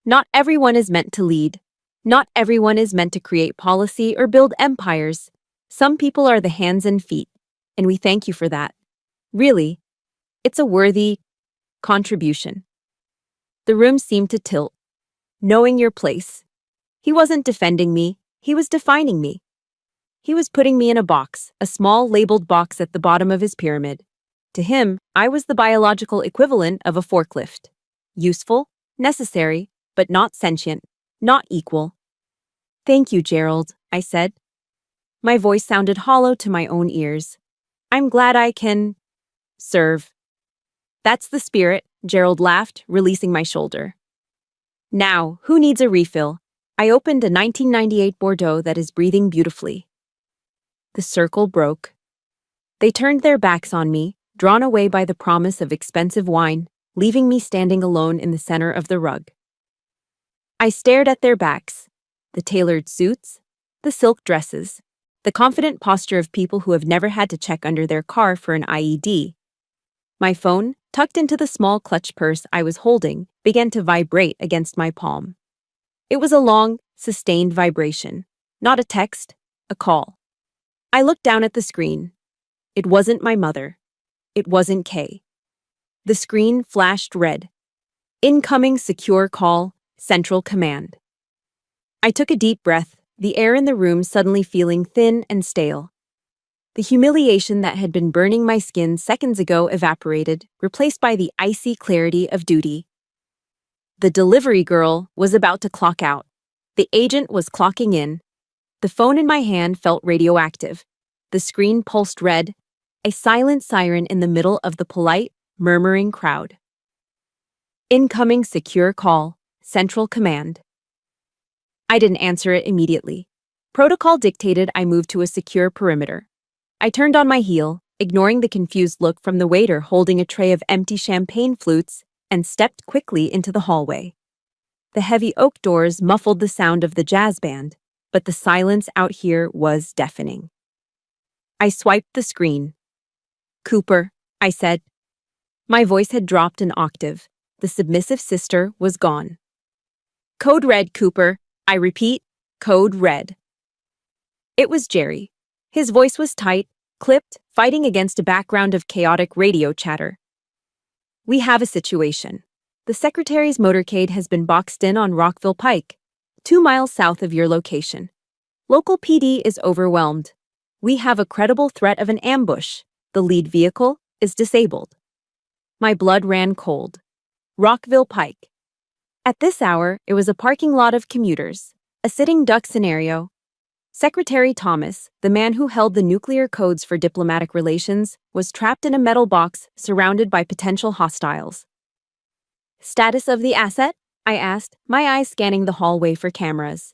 Not everyone is meant to lead. Not everyone is meant to create policy or build empires. Some people are the hands and feet, and we thank you for that. Really, it's a worthy contribution. The room seemed to tilt. Knowing your place. He wasn't defending me, he was defining me. He was putting me in a box, a small labeled box at the bottom of his pyramid. To him, I was the biological equivalent of a forklift. Useful, necessary, but not sentient, not equal. Thank you, Gerald, I said. My voice sounded hollow to my own ears. I'm glad I can serve. That's the spirit, Gerald laughed, releasing my shoulder. Now, who needs a refill? I opened a 1998 Bordeaux that is breathing beautifully. The circle broke. They turned their backs on me, drawn away by the promise of expensive wine, leaving me standing alone in the center of the rug. I stared at their backs, the tailored suits, the silk dresses, the confident posture of people who have never had to check under their car for an IED. My phone, tucked into the small clutch purse I was holding, began to vibrate against my palm. It was a long, sustained vibration, not a text, a call. I looked down at the screen. It wasn't my mother. It wasn't Kay. The screen flashed red. Incoming secure call, Central Command. I took a deep breath, the air in the room suddenly feeling thin and stale. The humiliation that had been burning my skin seconds ago evaporated, replaced by the icy clarity of duty. The delivery girl was about to clock out. The agent was clocking in. The phone in my hand felt radioactive. The screen pulsed red, a silent siren in the middle of the polite, murmuring crowd. Incoming secure call, Central Command. I didn't answer it immediately. Protocol dictated I move to a secure perimeter. I turned on my heel, ignoring the confused look from the waiter holding a tray of empty champagne flutes, and stepped quickly into the hallway. The heavy oak doors muffled the sound of the jazz band, but the silence out here was deafening. I swiped the screen. Cooper, I said. My voice had dropped an octave. The submissive sister was gone. Code red, Cooper. I repeat, code red. It was Jerry. His voice was tight, clipped, fighting against a background of chaotic radio chatter. We have a situation. The Secretary's motorcade has been boxed in on Rockville Pike, 2 miles south of your location. Local PD is overwhelmed. We have a credible threat of an ambush. The lead vehicle is disabled. My blood ran cold. Rockville Pike. At this hour, it was a parking lot of commuters, a sitting duck scenario. Secretary Thomas, the man who held the nuclear codes for diplomatic relations, was trapped in a metal box surrounded by potential hostiles. Status of the asset? I asked, my eyes scanning the hallway for cameras.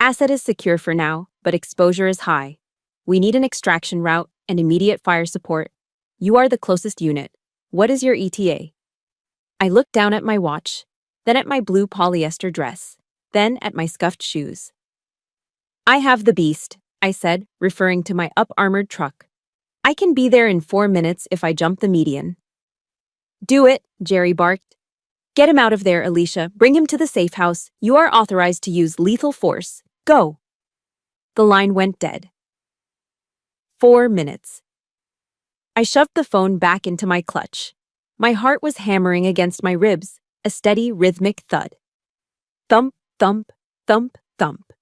Asset is secure for now, but exposure is high. We need an extraction route and immediate fire support. You are the closest unit. What is your ETA? I looked down at my watch, then at my blue polyester dress, then at my scuffed shoes. I have the beast, I said, referring to my up-armored truck. I can be there in 4 minutes if I jump the median. Do it, Jerry barked. Get him out of there, Alicia. Bring him to the safe house. You are authorized to use lethal force. Go. The line went dead. 4 minutes. I shoved the phone back into my clutch. My heart was hammering against my ribs, a steady, rhythmic thud. Thump, thump, thump, thump.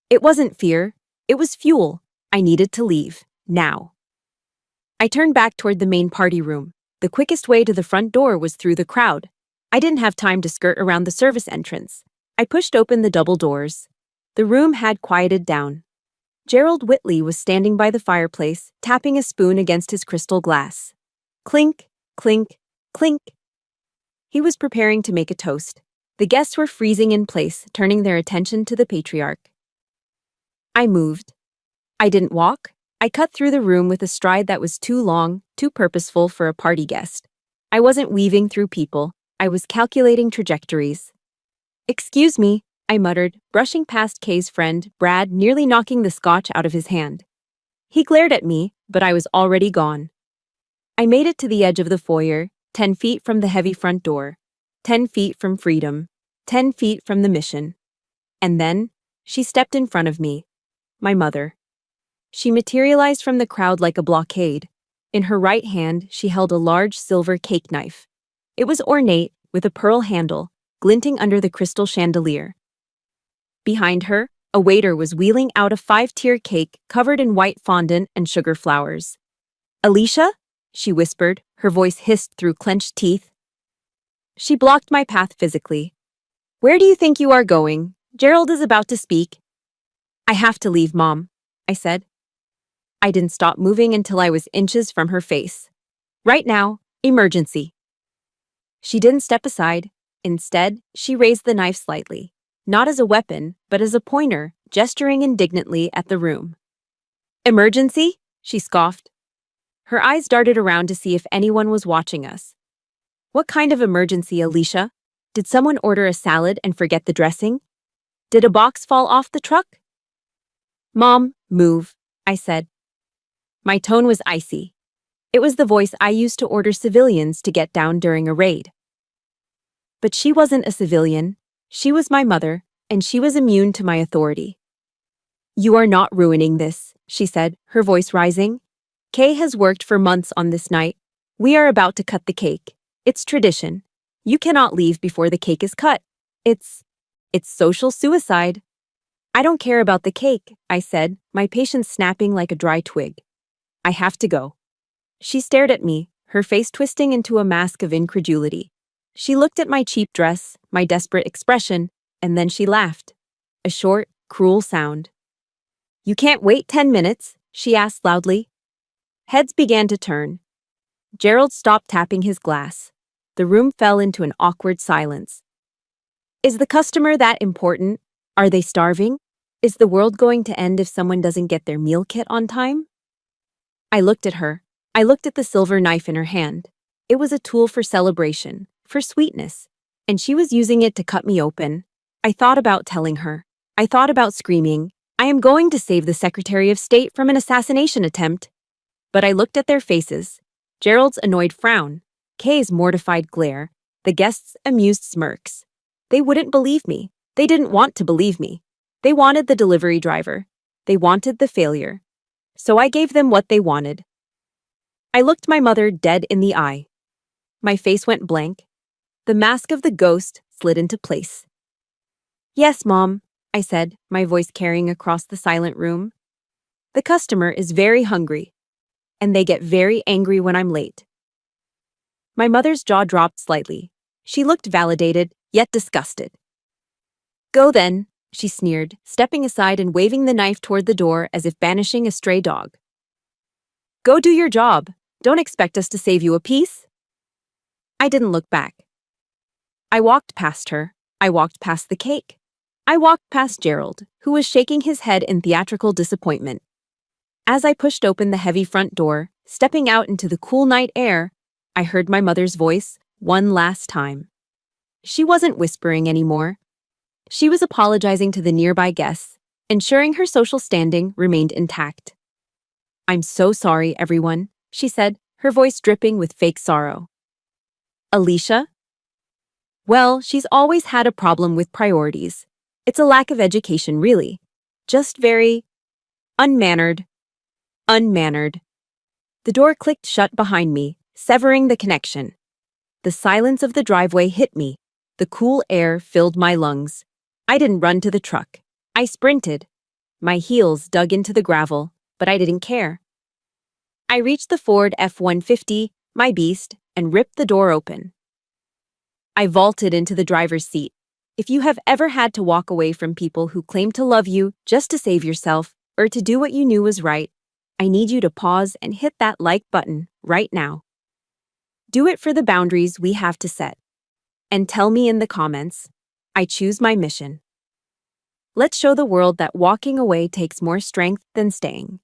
It wasn't fear. It was fuel. I needed to leave. Now. I turned back toward the main party room. The quickest way to the front door was through the crowd. I didn't have time to skirt around the service entrance. I pushed open the double doors. The room had quieted down. Gerald Whitley was standing by the fireplace, tapping a spoon against his crystal glass. Clink, clink, clink. He was preparing to make a toast. The guests were freezing in place, turning their attention to the patriarch. I moved. I didn't walk. I cut through the room with a stride that was too long, too purposeful for a party guest. I wasn't weaving through people. I was calculating trajectories. "Excuse me," I muttered, brushing past Kay's friend, Brad, nearly knocking the scotch out of his hand. He glared at me, but I was already gone. I made it to the edge of the foyer, 10 feet from the heavy front door, 10 feet from freedom, 10 feet from the mission. And then, she stepped in front of me. My mother. She materialized from the crowd like a blockade. In her right hand, she held a large silver cake knife. It was ornate, with a pearl handle, glinting under the crystal chandelier. Behind her, a waiter was wheeling out a 5-tier cake covered in white fondant and sugar flowers. "Alicia?" she whispered, her voice hissed through clenched teeth. She blocked my path physically. "Where do you think you are going? Gerald is about to speak." "I have to leave, Mom," I said. I didn't stop moving until I was inches from her face. "Right now, emergency." She didn't step aside. Instead, she raised the knife slightly, not as a weapon, but as a pointer, gesturing indignantly at the room. "Emergency?" she scoffed. Her eyes darted around to see if anyone was watching us. "What kind of emergency, Alicia? Did someone order a salad and forget the dressing? Did a box fall off the truck?" "Mom, move," I said. My tone was icy. It was the voice I used to order civilians to get down during a raid. But she wasn't a civilian. She was my mother, and she was immune to my authority. "You are not ruining this," she said, her voice rising. "Kay has worked for months on this night. We are about to cut the cake. It's tradition. You cannot leave before the cake is cut. It's social suicide." "I don't care about the cake," I said, my patience snapping like a dry twig. "I have to go." She stared at me, her face twisting into a mask of incredulity. She looked at my cheap dress, my desperate expression, and then she laughed. A short, cruel sound. "You can't wait 10 minutes?" she asked loudly. Heads began to turn. Gerald stopped tapping his glass. The room fell into an awkward silence. Is the customer that important? Are they starving? Is the world going to end if someone doesn't get their meal kit on time? I looked at her. I looked at the silver knife in her hand. It was a tool for celebration, for sweetness, and she was using it to cut me open. I thought about telling her. I thought about screaming, "I am going to save the Secretary of State from an assassination attempt." But I looked at their faces. Gerald's annoyed frown, Kay's mortified glare, the guests' amused smirks. They wouldn't believe me. They didn't want to believe me. They wanted the delivery driver. They wanted the failure. So I gave them what they wanted. I looked my mother dead in the eye. My face went blank. The mask of the ghost slid into place. "Yes, Mom," I said, my voice carrying across the silent room. "The customer is very hungry, and they get very angry when I'm late." My mother's jaw dropped slightly. She looked validated, yet disgusted. "Go then," she sneered, stepping aside and waving the knife toward the door as if banishing a stray dog. "Go do your job. Don't expect us to save you a piece." I didn't look back. I walked past her. I walked past the cake. I walked past Gerald, who was shaking his head in theatrical disappointment. As I pushed open the heavy front door, stepping out into the cool night air, I heard my mother's voice one last time. She wasn't whispering anymore. She was apologizing to the nearby guests, ensuring her social standing remained intact. "I'm so sorry, everyone," she said, her voice dripping with fake sorrow. "Alicia?" "Well, she's always had a problem with priorities. It's a lack of education, really. Just very unmannered. Unmannered." The door clicked shut behind me, severing the connection. The silence of the driveway hit me. The cool air filled my lungs. I didn't run to the truck. I sprinted. My heels dug into the gravel, but I didn't care. I reached the Ford F-150, my beast, and ripped the door open. I vaulted into the driver's seat. If you have ever had to walk away from people who claim to love you just to save yourself or to do what you knew was right, I need you to pause and hit that like button right now. Do it for the boundaries we have to set. And tell me in the comments, I choose my mission. Let's show the world that walking away takes more strength than staying.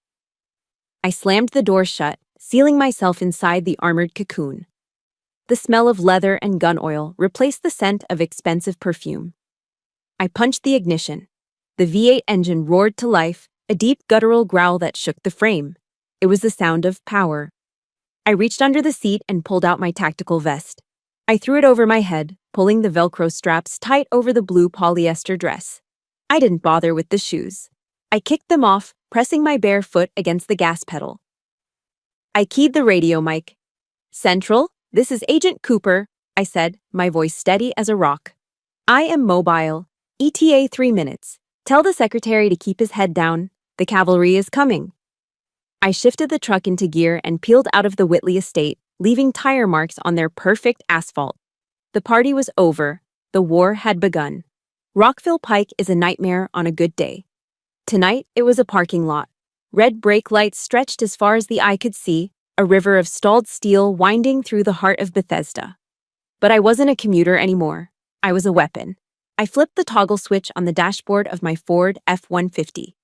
I slammed the door shut, sealing myself inside the armored cocoon. The smell of leather and gun oil replaced the scent of expensive perfume. I punched the ignition. The V8 engine roared to life, a deep guttural growl that shook the frame. It was the sound of power. I reached under the seat and pulled out my tactical vest. I threw it over my head, pulling the Velcro straps tight over the blue polyester dress. I didn't bother with the shoes. I kicked them off, pressing my bare foot against the gas pedal. I keyed the radio mic. "Central, this is Agent Cooper," I said, my voice steady as a rock. "I am mobile. ETA 3 minutes. Tell the secretary to keep his head down. The cavalry is coming." I shifted the truck into gear and peeled out of the Whitley estate, leaving tire marks on their perfect asphalt. The party was over. The war had begun. Rockville Pike is a nightmare on a good day. Tonight, it was a parking lot. Red brake lights stretched as far as the eye could see, a river of stalled steel winding through the heart of Bethesda. But I wasn't a commuter anymore. I was a weapon. I flipped the toggle switch on the dashboard of my Ford F-150.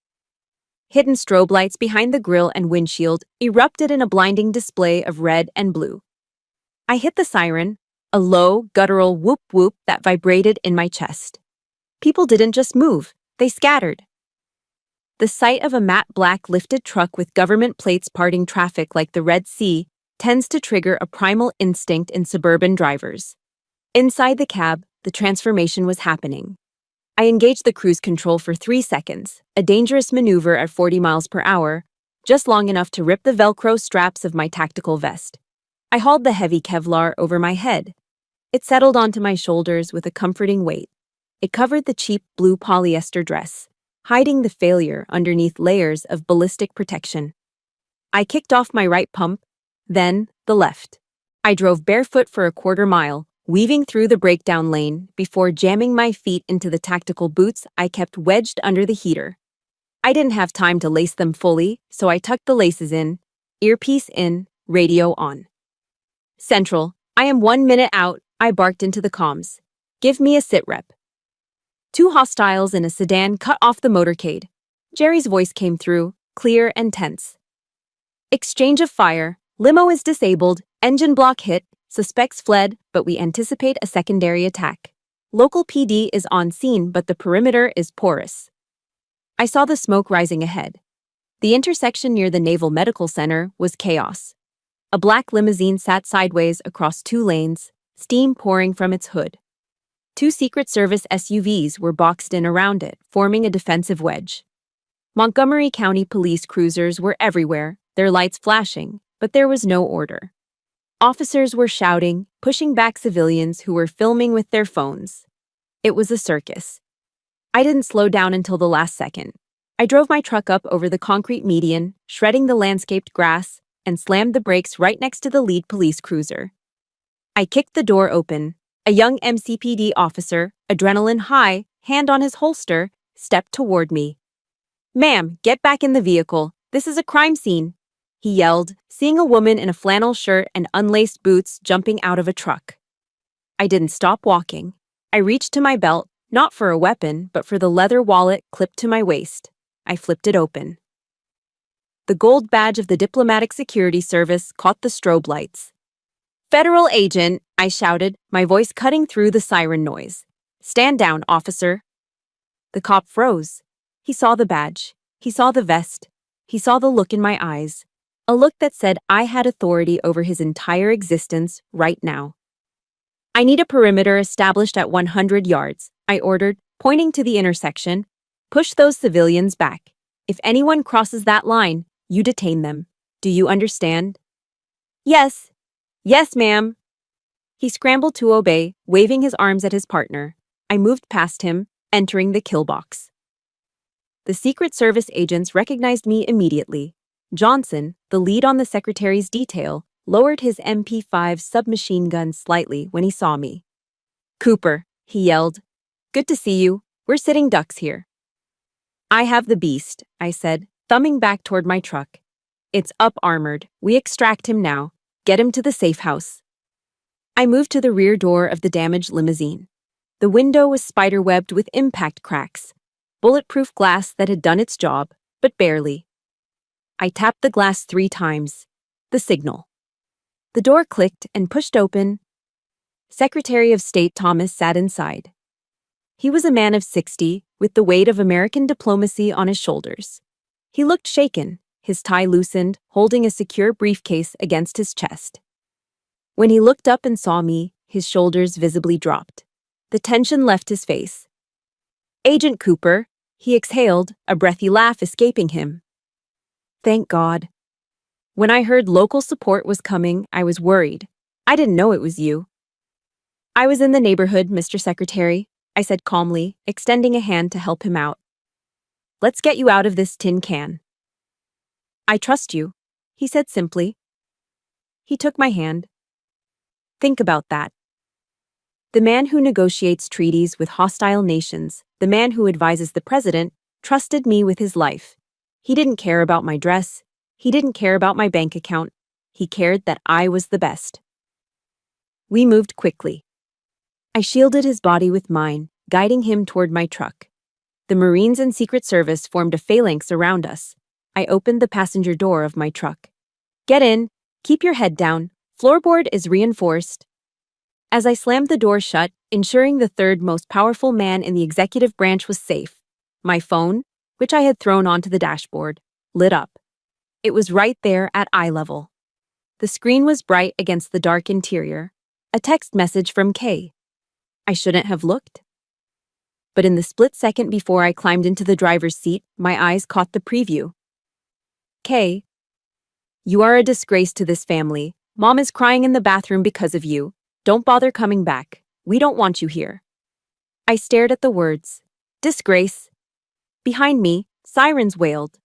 Hidden strobe lights behind the grille and windshield erupted in a blinding display of red and blue. I hit the siren, a low, guttural whoop-whoop that vibrated in my chest. People didn't just move, they scattered. The sight of a matte black lifted truck with government plates parting traffic like the Red Sea tends to trigger a primal instinct in suburban drivers. Inside the cab, the transformation was happening. I engaged the cruise control for 3 seconds, a dangerous maneuver at 40 miles per hour, just long enough to rip the Velcro straps of my tactical vest. I hauled the heavy Kevlar over my head. It settled onto my shoulders with a comforting weight. It covered the cheap blue polyester dress, hiding the failure underneath layers of ballistic protection. I kicked off my right pump, then the left. I drove barefoot for a quarter mile, weaving through the breakdown lane before jamming my feet into the tactical boots I kept wedged under the heater. I didn't have time to lace them fully, so I tucked the laces in, earpiece in, radio on. "Central, I am 1 minute out," I barked into the comms. "Give me a sit rep." 2 hostiles in a sedan cut off the motorcade. Jerry's voice came through, clear and tense. "Exchange of fire. Limo is disabled. Engine block hit. Suspects fled, but we anticipate a secondary attack. Local PD is on scene, but the perimeter is porous." I saw the smoke rising ahead. The intersection near the Naval Medical Center was chaos. A black limousine sat sideways across 2 lanes, steam pouring from its hood. 2 Secret Service SUVs were boxed in around it, forming a defensive wedge. Montgomery County police cruisers were everywhere, their lights flashing, but there was no order. Officers were shouting, pushing back civilians who were filming with their phones. It was a circus. I didn't slow down until the last second. I drove my truck up over the concrete median, shredding the landscaped grass, and slammed the brakes right next to the lead police cruiser. I kicked the door open. A young MCPD officer, adrenaline high, hand on his holster, stepped toward me. "Ma'am, get back in the vehicle. This is a crime scene," he yelled, seeing a woman in a flannel shirt and unlaced boots jumping out of a truck. I didn't stop walking. I reached to my belt, not for a weapon, but for the leather wallet clipped to my waist. I flipped it open. The gold badge of the Diplomatic Security Service caught the strobe lights. "Federal agent," I shouted, my voice cutting through the siren noise. "Stand down, officer." The cop froze. He saw the badge. He saw the vest. He saw the look in my eyes. A look that said I had authority over his entire existence right now. "I need a perimeter established at 100 yards, I ordered, pointing to the intersection. "Push those civilians back. If anyone crosses that line, you detain them. Do you understand?" "Yes. Yes, ma'am." He scrambled to obey, waving his arms at his partner. I moved past him, entering the kill box. The Secret Service agents recognized me immediately. Johnson, the lead on the secretary's detail, lowered his MP5 submachine gun slightly when he saw me. "Cooper," he yelled. "Good to see you. We're sitting ducks here." "I have the beast," I said, thumbing back toward my truck. "It's up armored. We extract him now. Get him to the safe house." I moved to the rear door of the damaged limousine. The window was spiderwebbed with impact cracks. bulletproof glass that had done its job, but barely. I tapped the glass 3 times. The signal. The door clicked and pushed open. Secretary of State Thomas sat inside. He was a man of 60, with the weight of American diplomacy on his shoulders. He looked shaken, his tie loosened, holding a secure briefcase against his chest. When he looked up and saw me, his shoulders visibly dropped. The tension left his face. "Agent Cooper," he exhaled, a breathy laugh escaping him. Thank God. When I heard local support was coming, I was worried. I didn't know it was you. "I was in the neighborhood, Mr. Secretary," I said calmly, extending a hand to help him out. "Let's get you out of this tin can." "I trust you," he said simply. He took my hand. Think about that. The man who negotiates treaties with hostile nations, the man who advises the president, trusted me with his life. He didn't care about my dress. He didn't care about my bank account. He cared that I was the best. We moved quickly. I shielded his body with mine, guiding him toward my truck. The Marines and Secret Service formed a phalanx around us. I opened the passenger door of my truck. "Get in. Keep your head down. Floorboard is reinforced." As I slammed the door shut, ensuring the third most powerful man in the executive branch was safe, my phone, which I had thrown onto the dashboard, lit up. It was right there at eye level. The screen was bright against the dark interior. A text message from Kay. I shouldn't have looked. But in the split second before I climbed into the driver's seat, my eyes caught the preview. "Kay, you are a disgrace to this family. Mom is crying in the bathroom because of you. Don't bother coming back. We don't want you here." I stared at the words. Disgrace. Behind me, sirens wailed.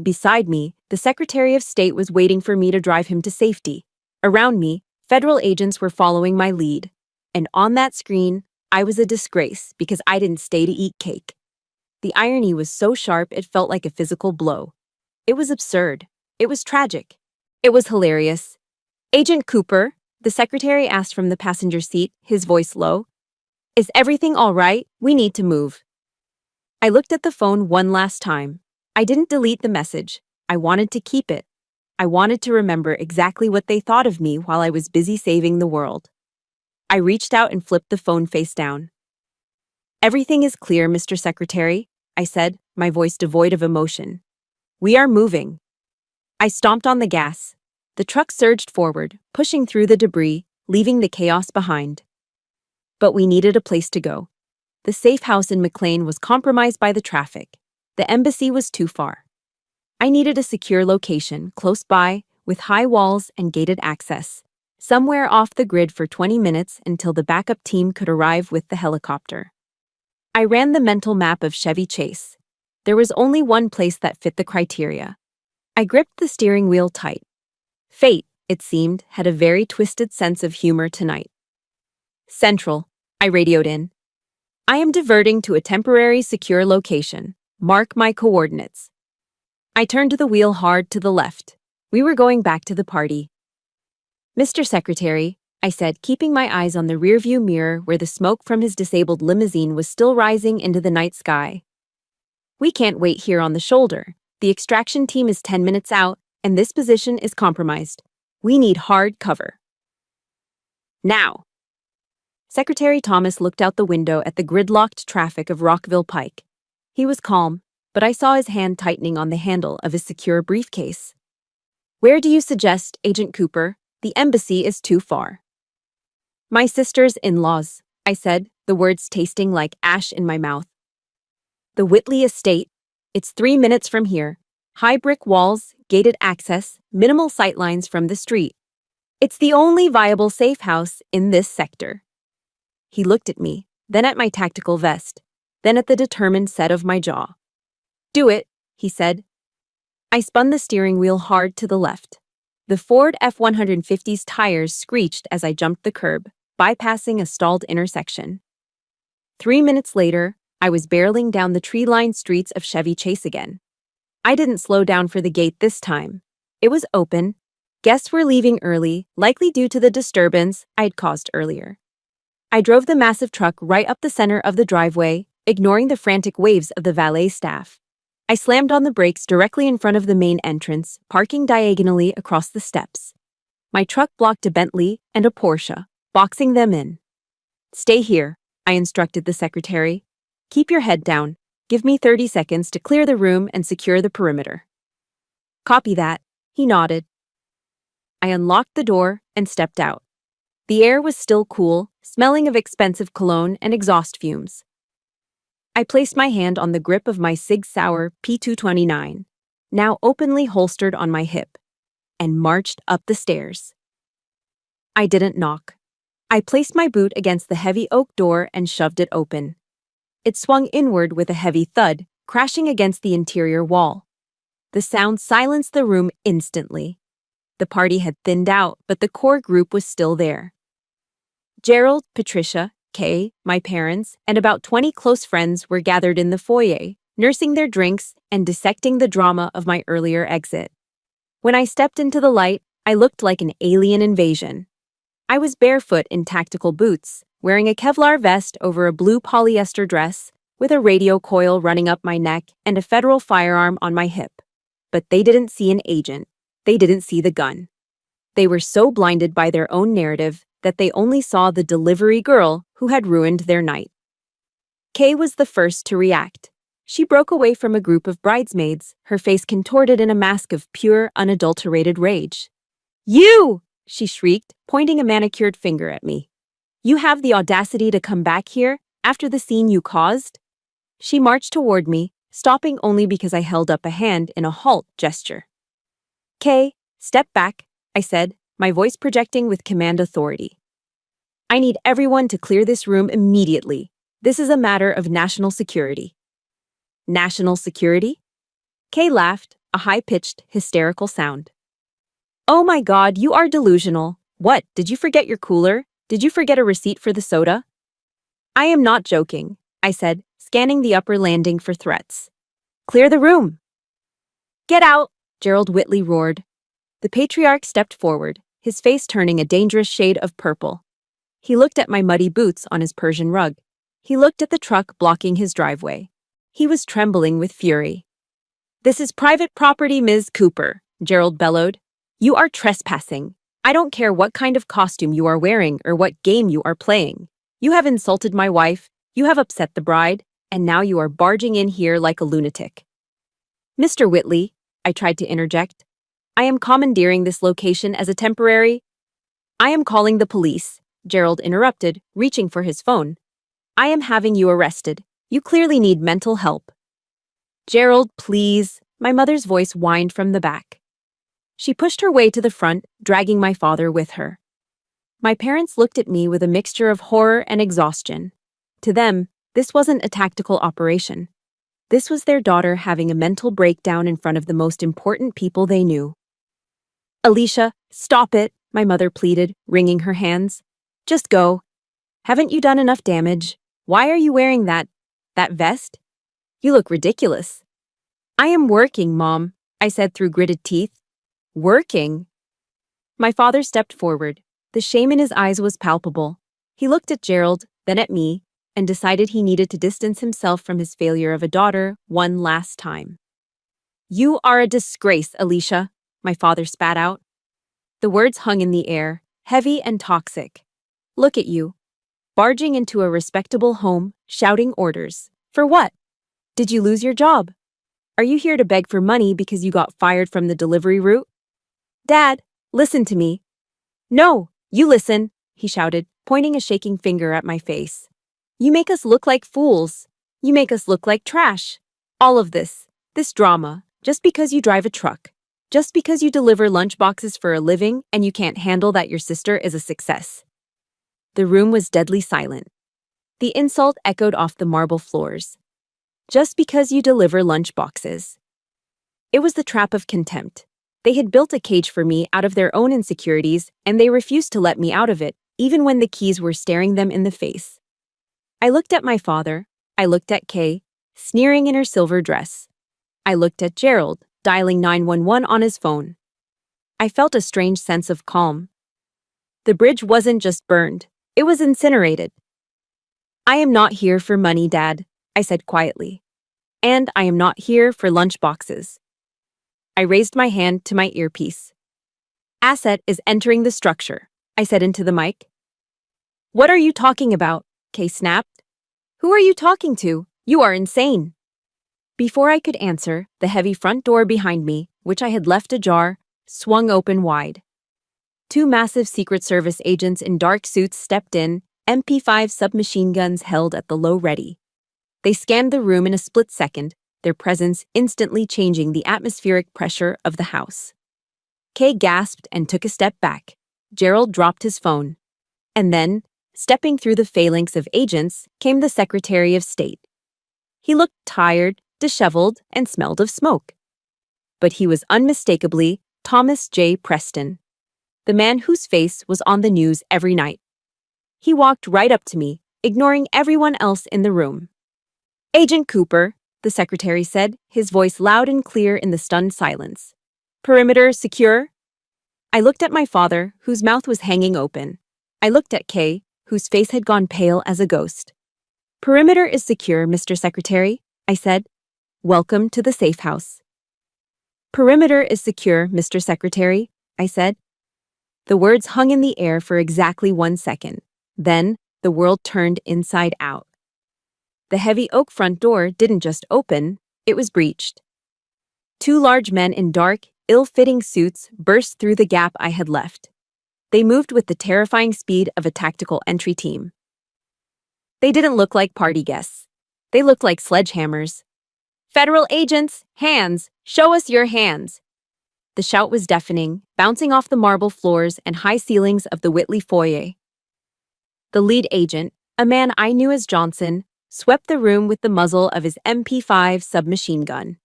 Beside me, the Secretary of State was waiting for me to drive him to safety. Around me, federal agents were following my lead. And on that screen, I was a disgrace because I didn't stay to eat cake. The irony was so sharp it felt like a physical blow. It was absurd. It was tragic. It was hilarious. "Agent Cooper," the secretary asked from the passenger seat, his voice low. "Is everything all right? We need to move." I looked at the phone one last time. I didn't delete the message. I wanted to keep it. I wanted to remember exactly what they thought of me while I was busy saving the world. I reached out and flipped the phone face down. "Everything is clear, Mr. Secretary," I said, my voice devoid of emotion. "We are moving." I stomped on the gas. The truck surged forward, pushing through the debris, leaving the chaos behind. But we needed a place to go. The safe house in McLean was compromised by the traffic. The embassy was too far. I needed a secure location, close by, with high walls and gated access. Somewhere off the grid for 20 minutes until the backup team could arrive with the helicopter. I ran the mental map of Chevy Chase. There was only one place that fit the criteria. I gripped the steering wheel tight. Fate, it seemed, had a very twisted sense of humor tonight. "Central," I radioed in. "I am diverting to a temporary secure location. Mark my coordinates." I turned the wheel hard to the left. We were going back to the party. "Mr. Secretary," I said, keeping my eyes on the rearview mirror where the smoke from his disabled limousine was still rising into the night sky. "We can't wait here on the shoulder. The extraction team is 10 minutes out, and this position is compromised. We need hard cover. Now." Secretary Thomas looked out the window at the gridlocked traffic of Rockville Pike. He was calm, but I saw his hand tightening on the handle of his secure briefcase. "Where do you suggest, Agent Cooper? The embassy is too far." "My sister's in-laws," I said, the words tasting like ash in my mouth. "The Whitley estate. It's 3 minutes from here. High brick walls, gated access, minimal sightlines from the street. It's the only viable safe house in this sector." He looked at me, then at my tactical vest, then at the determined set of my jaw. "Do it," he said. I spun the steering wheel hard to the left. The Ford F-150's tires screeched as I jumped the curb, bypassing a stalled intersection. 3 minutes later, I was barreling down the tree-lined streets of Chevy Chase again. I didn't slow down for the gate this time. It was open. Guests were leaving early, likely due to the disturbance I'd caused earlier. I drove the massive truck right up the center of the driveway, ignoring the frantic waves of the valet staff. I slammed on the brakes directly in front of the main entrance, parking diagonally across the steps. My truck blocked a Bentley and a Porsche, boxing them in. "Stay here," I instructed the secretary. "Keep your head down. Give me 30 seconds to clear the room and secure the perimeter." "Copy that," he nodded. I unlocked the door and stepped out. The air was still cool, smelling of expensive cologne and exhaust fumes. I placed my hand on the grip of my Sig Sauer P229, now openly holstered on my hip, and marched up the stairs. I didn't knock. I placed my boot against the heavy oak door and shoved it open. It swung inward with a heavy thud, crashing against the interior wall. The sound silenced the room instantly. The party had thinned out, but the core group was still there. Gerald, Patricia, Kay, my parents, and about 20 close friends were gathered in the foyer, nursing their drinks and dissecting the drama of my earlier exit. When I stepped into the light, I looked like an alien invasion. I was barefoot in tactical boots, wearing a Kevlar vest over a blue polyester dress, with a radio coil running up my neck and a federal firearm on my hip. But they didn't see an agent. They didn't see the gun. They were so blinded by their own narrative that they only saw the delivery girl who had ruined their night. Kay was the first to react. She broke away from a group of bridesmaids, her face contorted in a mask of pure, unadulterated rage. "You!" she shrieked, pointing a manicured finger at me. "You have the audacity to come back here after the scene you caused?" She marched toward me, stopping only because I held up a hand in a halt gesture. "Kay, step back," I said, my voice projecting with command authority. "I need everyone to clear this room immediately. This is a matter of national security." "National security?" Kay laughed, a high-pitched, hysterical sound. "Oh my God, you are delusional. What, did you forget your cooler? Did you forget a receipt for the soda?" "I am not joking," I said, scanning the upper landing for threats. "Clear the room." "Get out," Gerald Whitley roared. The patriarch stepped forward, his face turning a dangerous shade of purple. He looked at my muddy boots on his Persian rug. He looked at the truck blocking his driveway. He was trembling with fury. "This is private property, Ms. Cooper," Gerald bellowed. "You are trespassing. I don't care what kind of costume you are wearing or what game you are playing. You have insulted my wife, you have upset the bride, and now you are barging in here like a lunatic." "Mr. Whitley," I tried to interject, "I am commandeering this location as a temporary—" "I am calling the police," Gerald interrupted, reaching for his phone. "I am having you arrested. You clearly need mental help." "Gerald, please," my mother's voice whined from the back. She pushed her way to the front, dragging my father with her. My parents looked at me with a mixture of horror and exhaustion. To them, this wasn't a tactical operation. This was their daughter having a mental breakdown in front of the most important people they knew. "Alicia, stop it," my mother pleaded, wringing her hands. "Just go. Haven't you done enough damage? Why are you wearing that vest? You look ridiculous." "I am working, Mom," I said through gritted teeth. "Working?" My father stepped forward. The shame in his eyes was palpable. He looked at Gerald, then at me, and decided he needed to distance himself from his failure of a daughter one last time. "You are a disgrace, Alicia," my father spat out. The words hung in the air, heavy and toxic. "Look at you, barging into a respectable home, shouting orders. For what? Did you lose your job? Are you here to beg for money because you got fired from the delivery route? Dad, listen to me." "No, you listen," he shouted, pointing a shaking finger at my face. "You make us look like fools. You make us look like trash. All of this drama, just because you drive a truck. Just because you deliver lunchboxes for a living and you can't handle that your sister is a success." The room was deadly silent. The insult echoed off the marble floors. Just because you deliver lunchboxes. It was the trap of contempt. They had built a cage for me out of their own insecurities, and they refused to let me out of it, even when the keys were staring them in the face. I looked at my father. I looked at Kay, sneering in her silver dress. I looked at Gerald, dialing 911 on his phone. I felt a strange sense of calm. The bridge wasn't just burned, it was incinerated. "I am not here for money, Dad," I said quietly. And I am not here for lunch boxes. I raised my hand to my earpiece. Asset is entering the structure, I said into the mic. What are you talking about? Kay snapped. Who are you talking to? You are insane. Before I could answer, the heavy front door behind me, which I had left ajar, swung open wide. Two massive Secret Service agents in dark suits stepped in, MP5 submachine guns held at the low ready. They scanned the room in a split second, their presence instantly changing the atmospheric pressure of the house. Kay gasped and took a step back. Gerald dropped his phone. And then, stepping through the phalanx of agents, came the Secretary of State. He looked tired, disheveled, and smelled of smoke. But he was unmistakably Thomas J. Preston, the man whose face was on the news every night. He walked right up to me, ignoring everyone else in the room. Agent Cooper, the secretary said, his voice loud and clear in the stunned silence. Perimeter secure? I looked at my father, whose mouth was hanging open. I looked at Kay, whose face had gone pale as a ghost. Perimeter is secure, Mr. Secretary, I said. Welcome to the safe house. Perimeter is secure, Mr. Secretary, I said. The words hung in the air for exactly 1 second. Then, the world turned inside out. The heavy oak front door didn't just open, it was breached. Two large men in dark, ill-fitting suits burst through the gap I had left. They moved with the terrifying speed of a tactical entry team. They didn't look like party guests. They looked like sledgehammers. Federal agents, hands! Show us your hands! The shout was deafening, bouncing off the marble floors and high ceilings of the Whitley foyer. The lead agent, a man I knew as Johnson, swept the room with the muzzle of his MP5 submachine gun.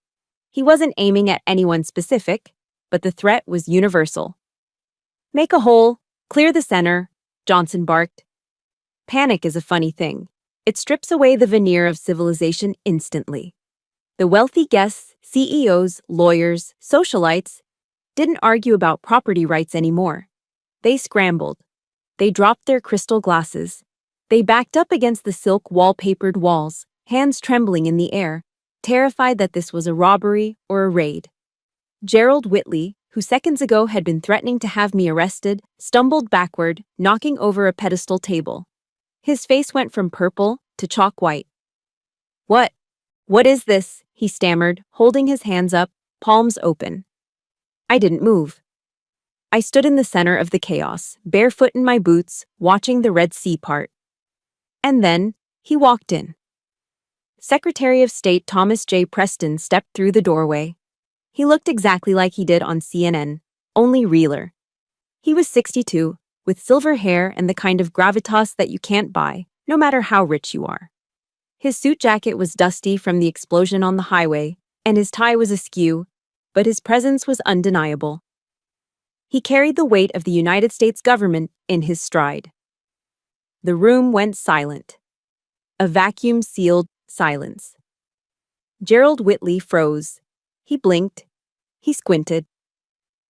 He wasn't aiming at anyone specific, but the threat was universal. Make a hole, clear the center, Johnson barked. Panic is a funny thing. It strips away the veneer of civilization instantly. The wealthy guests, CEOs, lawyers, socialites, didn't argue about property rights anymore. They scrambled. They dropped their crystal glasses. They backed up against the silk wallpapered walls, hands trembling in the air, terrified that this was a robbery or a raid. Gerald Whitley, who seconds ago had been threatening to have me arrested, stumbled backward, knocking over a pedestal table. His face went from purple to chalk white. What is this? He stammered, holding his hands up, palms open. I didn't move. I stood in the center of the chaos, barefoot in my boots, watching the Red Sea part. And then, he walked in. Secretary of State Thomas J. Preston stepped through the doorway. He looked exactly like he did on CNN, only realer. He was 62, with silver hair and the kind of gravitas that you can't buy, no matter how rich you are. His suit jacket was dusty from the explosion on the highway, and his tie was askew, but his presence was undeniable. He carried the weight of the United States government in his stride. The room went silent. A vacuum-sealed silence. Gerald Whitley froze. He blinked. He squinted.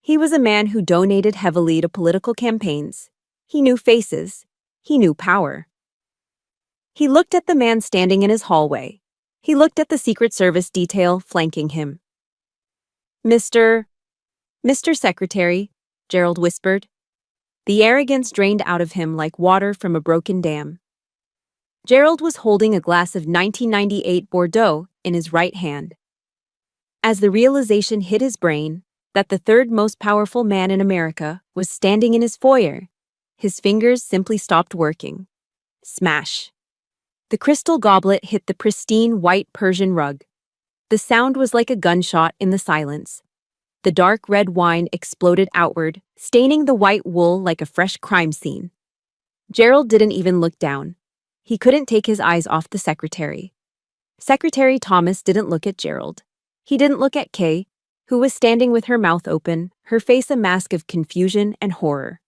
He was a man who donated heavily to political campaigns. He knew faces. He knew power. He looked at the man standing in his hallway. He looked at the Secret Service detail flanking him. Mr. Secretary, Gerald whispered. The arrogance drained out of him like water from a broken dam. Gerald was holding a glass of 1998 Bordeaux in his right hand. As the realization hit his brain that the third most powerful man in America was standing in his foyer, his fingers simply stopped working. Smash. The crystal goblet hit the pristine white Persian rug. The sound was like a gunshot in the silence. The dark red wine exploded outward, staining the white wool like a fresh crime scene. Gerald didn't even look down. He couldn't take his eyes off the secretary. Secretary Thomas didn't look at Gerald. He didn't look at Kay, who was standing with her mouth open, her face a mask of confusion and horror.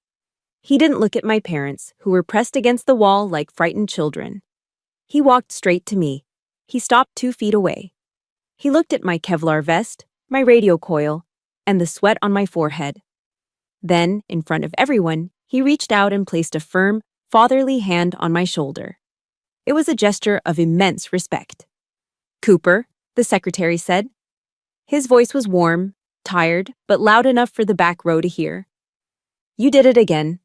He didn't look at my parents, who were pressed against the wall like frightened children. He walked straight to me. He stopped 2 feet away. He looked at my Kevlar vest, my radio coil, and the sweat on my forehead. Then, in front of everyone, he reached out and placed a firm, fatherly hand on my shoulder. It was a gesture of immense respect. Cooper, the secretary said. His voice was warm, tired, but loud enough for the back row to hear. You did it again.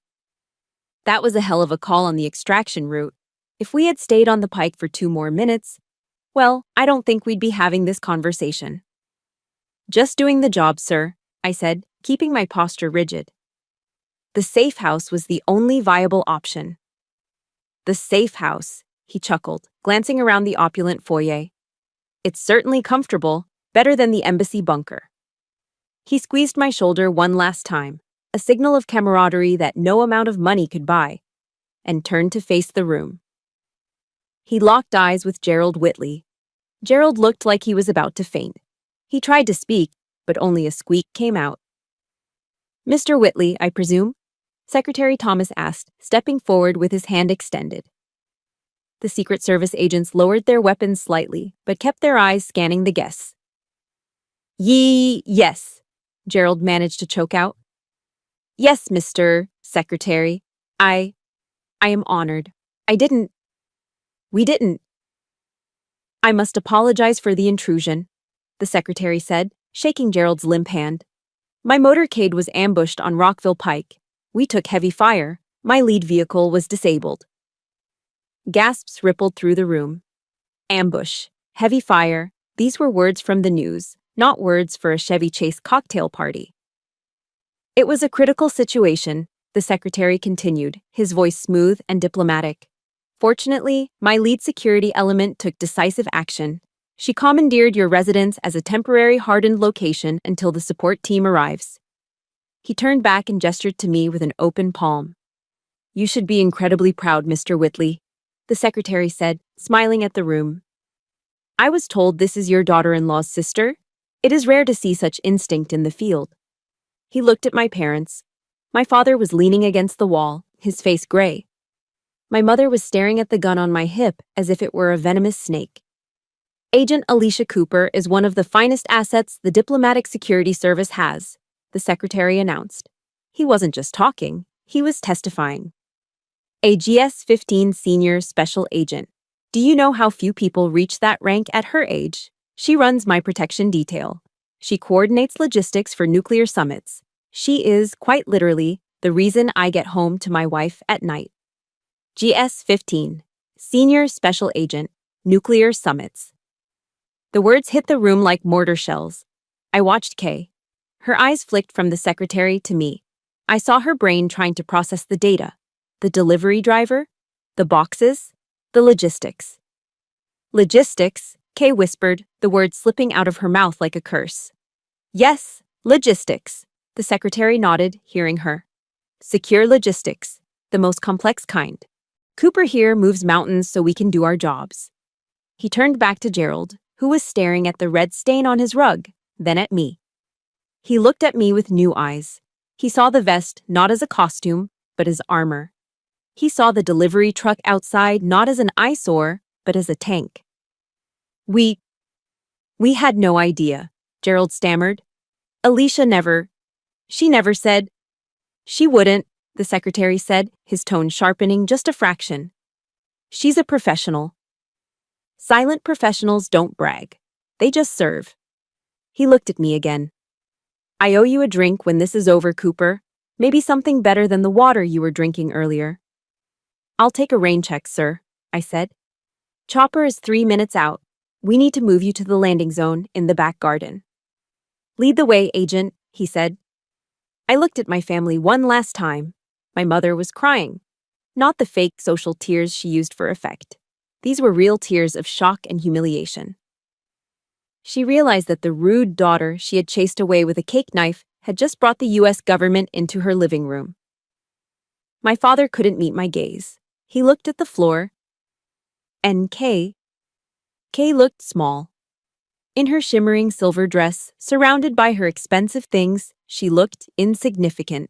That was a hell of a call on the extraction route. If we had stayed on the pike for 2 more minutes, well, I don't think we'd be having this conversation. Just doing the job, sir, I said, keeping my posture rigid. The safe house was the only viable option. The safe house, he chuckled, glancing around the opulent foyer. It's certainly comfortable, better than the embassy bunker. He squeezed my shoulder one last time, a signal of camaraderie that no amount of money could buy, and turned to face the room. He locked eyes with Gerald Whitley. Gerald looked like he was about to faint. He tried to speak, but only a squeak came out. Mr. Whitley, I presume? Secretary Thomas asked, stepping forward with his hand extended. The Secret Service agents lowered their weapons slightly, but kept their eyes scanning the guests. Yes, Gerald managed to choke out. Yes, Mr. Secretary. I am honored. We didn't. I must apologize for the intrusion, the secretary said, shaking Gerald's limp hand. My motorcade was ambushed on Rockville Pike. We took heavy fire. My lead vehicle was disabled. Gasps rippled through the room. Ambush, heavy fire, these were words from the news, not words for a Chevy Chase cocktail party. It was a critical situation, the secretary continued, his voice smooth and diplomatic. Fortunately, my lead security element took decisive action. She commandeered your residence as a temporary hardened location until the support team arrives. He turned back and gestured to me with an open palm. You should be incredibly proud, Mr. Whitley, the secretary said, smiling at the room. I was told this is your daughter-in-law's sister. It is rare to see such instinct in the field. He looked at my parents. My father was leaning against the wall, his face gray. My mother was staring at the gun on my hip as if it were a venomous snake. Agent Alicia Cooper is one of the finest assets the Diplomatic Security Service has, the secretary announced. He wasn't just talking, he was testifying. A GS-15 senior special agent. Do you know how few people reach that rank at her age? She runs my protection detail. She coordinates logistics for nuclear summits. She is, quite literally, the reason I get home to my wife at night. GS-15, Senior Special Agent, Nuclear Summits. The words hit the room like mortar shells. I watched Kay. Her eyes flicked from the secretary to me. I saw her brain trying to process the data, the delivery driver, the boxes, the logistics. Logistics, Kay whispered, the word slipping out of her mouth like a curse. Yes, logistics, the secretary nodded, hearing her. Secure logistics, the most complex kind. Cooper here moves mountains so we can do our jobs. He turned back to Gerald, who was staring at the red stain on his rug, then at me. He looked at me with new eyes. He saw the vest not as a costume, but as armor. He saw the delivery truck outside not as an eyesore, but as a tank. We had no idea, Gerald stammered. Alicia she never said. She wouldn't, the secretary said, his tone sharpening just a fraction. She's a professional. Silent professionals don't brag. They just serve. He looked at me again. I owe you a drink when this is over, Cooper. Maybe something better than the water you were drinking earlier. I'll take a rain check, sir, I said. Chopper is 3 minutes out. We need to move you to the landing zone in the back garden. Lead the way, agent, he said. I looked at my family one last time. My mother was crying. Not the fake social tears she used for effect. These were real tears of shock and humiliation. She realized that the rude daughter she had chased away with a cake knife had just brought the U.S. government into her living room. My father couldn't meet my gaze. He looked at the floor. And Kay looked small. In her shimmering silver dress, surrounded by her expensive things, she looked insignificant.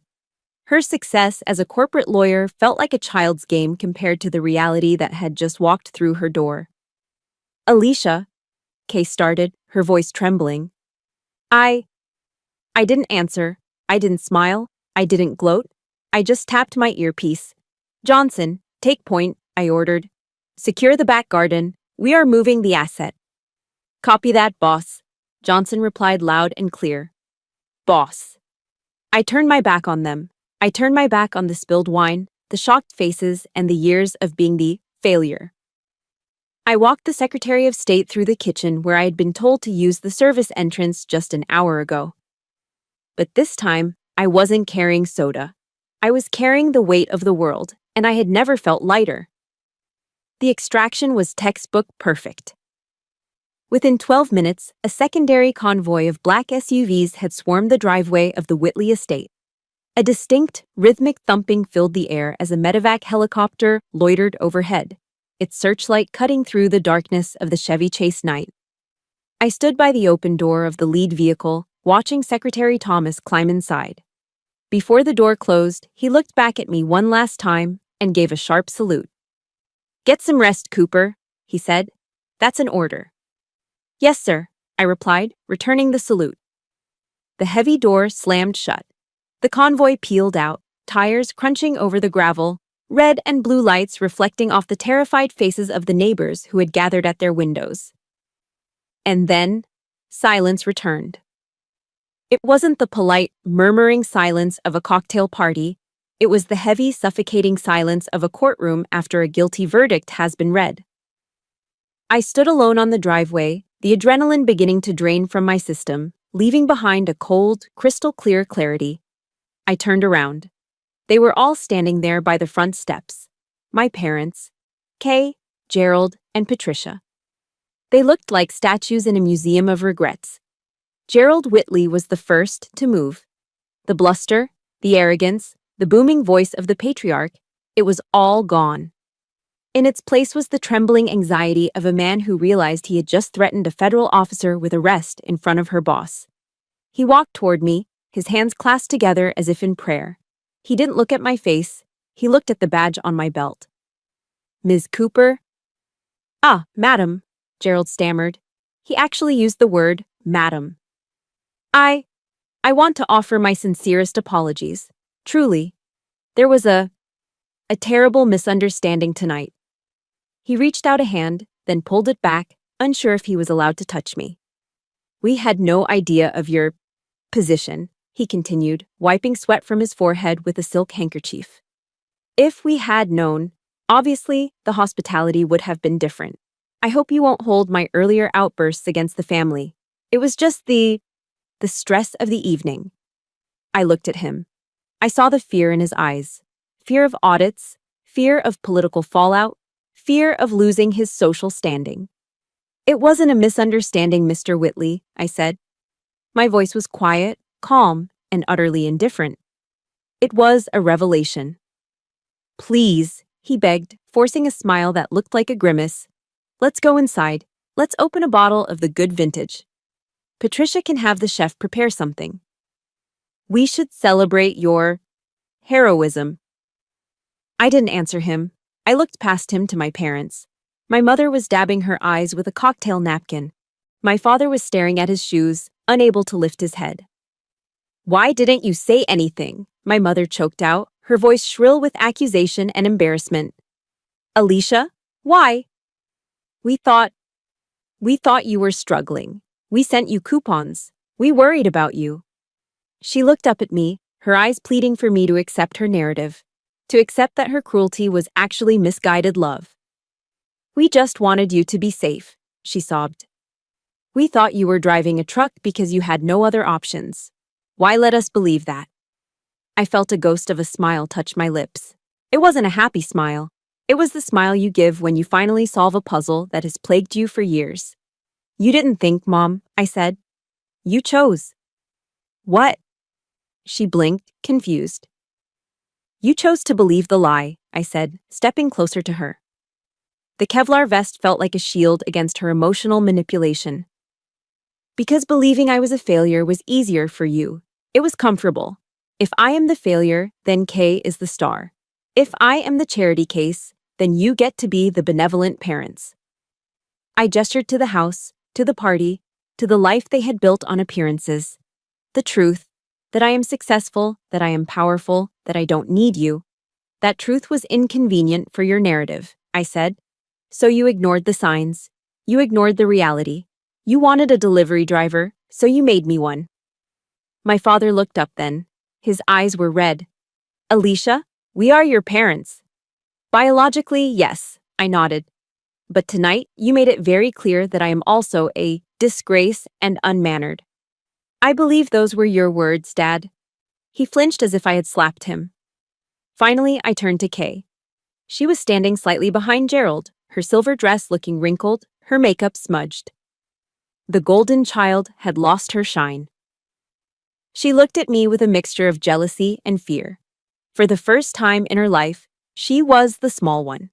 Her success as a corporate lawyer felt like a child's game compared to the reality that had just walked through her door. Alicia, Kay started, her voice trembling. I didn't answer. I didn't smile. I didn't gloat. I just tapped my earpiece. Johnson, take point, I ordered. Secure the back garden. We are moving the asset. Copy that, boss, Johnson replied loud and clear. Boss. I turned my back on them. I turned my back on the spilled wine, the shocked faces, and the years of being the failure. I walked the Secretary of State through the kitchen where I had been told to use the service entrance just an hour ago. But this time, I wasn't carrying soda. I was carrying the weight of the world, and I had never felt lighter. The extraction was textbook perfect. Within 12 minutes, a secondary convoy of black SUVs had swarmed the driveway of the Whitley estate. A distinct, rhythmic thumping filled the air as a medevac helicopter loitered overhead, its searchlight cutting through the darkness of the Chevy Chase night. I stood by the open door of the lead vehicle, watching Secretary Thomas climb inside. Before the door closed, he looked back at me one last time and gave a sharp salute. "Get some rest, Cooper," he said. "That's an order." "Yes, sir," I replied, returning the salute. The heavy door slammed shut. The convoy peeled out, tires crunching over the gravel, red and blue lights reflecting off the terrified faces of the neighbors who had gathered at their windows. And then, silence returned. It wasn't the polite, murmuring silence of a cocktail party. It was the heavy, suffocating silence of a courtroom after a guilty verdict has been read. I stood alone on the driveway, the adrenaline beginning to drain from my system, leaving behind a cold, crystal-clear clarity. I turned around. They were all standing there by the front steps. My parents, Kay, Gerald, and Patricia. They looked like statues in a museum of regrets. Gerald Whitley was the first to move. The bluster, the arrogance, the booming voice of the patriarch, it was all gone. In its place was the trembling anxiety of a man who realized he had just threatened a federal officer with arrest in front of her boss. He walked toward me, his hands clasped together as if in prayer. He didn't look at my face, he looked at the badge on my belt. "Ms. Cooper?" "Ah, madam," Gerald stammered. He actually used the word, madam. I want to offer my sincerest apologies. Truly. There was a terrible misunderstanding tonight." He reached out a hand, then pulled it back, unsure if he was allowed to touch me. "We had no idea of your position," he continued, wiping sweat from his forehead with a silk handkerchief. "If we had known, obviously, the hospitality would have been different. I hope you won't hold my earlier outbursts against the family. It was just the stress of the evening." I looked at him. I saw the fear in his eyes. Fear of audits, fear of political fallout, fear of losing his social standing. "It wasn't a misunderstanding, Mr. Whitley," I said. My voice was quiet, calm, and utterly indifferent. "It was a revelation." "Please," he begged, forcing a smile that looked like a grimace. "Let's go inside. Let's open a bottle of the good vintage. Patricia can have the chef prepare something. We should celebrate your heroism." I didn't answer him. I looked past him to my parents. My mother was dabbing her eyes with a cocktail napkin. My father was staring at his shoes, unable to lift his head. "Why didn't you say anything?" my mother choked out, her voice shrill with accusation and embarrassment. "Alicia, why?" We thought you were struggling. We sent you coupons. We worried about you." She looked up at me, her eyes pleading for me to accept her narrative, to accept that her cruelty was actually misguided love. "We just wanted you to be safe," she sobbed. "We thought you were driving a truck because you had no other options. Why let us believe that?" I felt a ghost of a smile touch my lips. It wasn't a happy smile. It was the smile you give when you finally solve a puzzle that has plagued you for years. "You didn't think, Mom," I said. "You chose." "What?" She blinked, confused. "You chose to believe the lie," I said, stepping closer to her. The Kevlar vest felt like a shield against her emotional manipulation. "Because believing I was a failure was easier for you. It was comfortable. If I am the failure, then Kay is the star. If I am the charity case, then you get to be the benevolent parents." I gestured to the house, to the party, to the life they had built on appearances. The truth, that I am successful, that I am powerful, that I don't need you. That truth was inconvenient for your narrative, I said. So you ignored the signs. You ignored the reality. You wanted a delivery driver, so you made me one. My father looked up then. His eyes were red. Alicia, we are your parents. Biologically, yes, I nodded. But tonight, you made it very clear that I am also a disgrace and unmannered. I believe those were your words, Dad. He flinched as if I had slapped him. Finally, I turned to Kay. She was standing slightly behind Gerald, her silver dress looking wrinkled, her makeup smudged. The golden child had lost her shine. She looked at me with a mixture of jealousy and fear. For the first time in her life, she was the small one.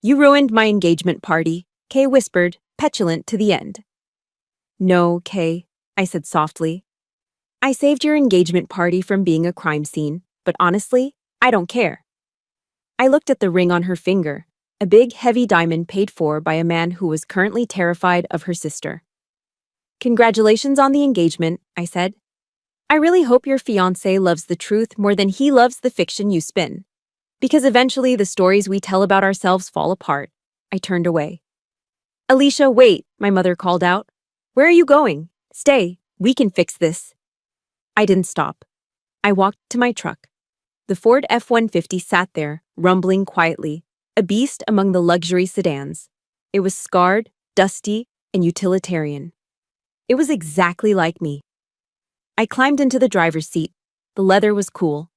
You ruined my engagement party, Kay whispered, petulant to the end. No, Kay, I said softly. I saved your engagement party from being a crime scene, but honestly, I don't care. I looked at the ring on her finger, a big, heavy diamond paid for by a man who was currently terrified of her sister. Congratulations on the engagement, I said. I really hope your fiancé loves the truth more than he loves the fiction you spin. Because eventually the stories we tell about ourselves fall apart. I turned away. Alicia, wait, my mother called out. Where are you going? Stay, we can fix this. I didn't stop. I walked to my truck. The Ford F-150 sat there, rumbling quietly, a beast among the luxury sedans. It was scarred, dusty, and utilitarian. It was exactly like me. I climbed into the driver's seat. The leather was cool.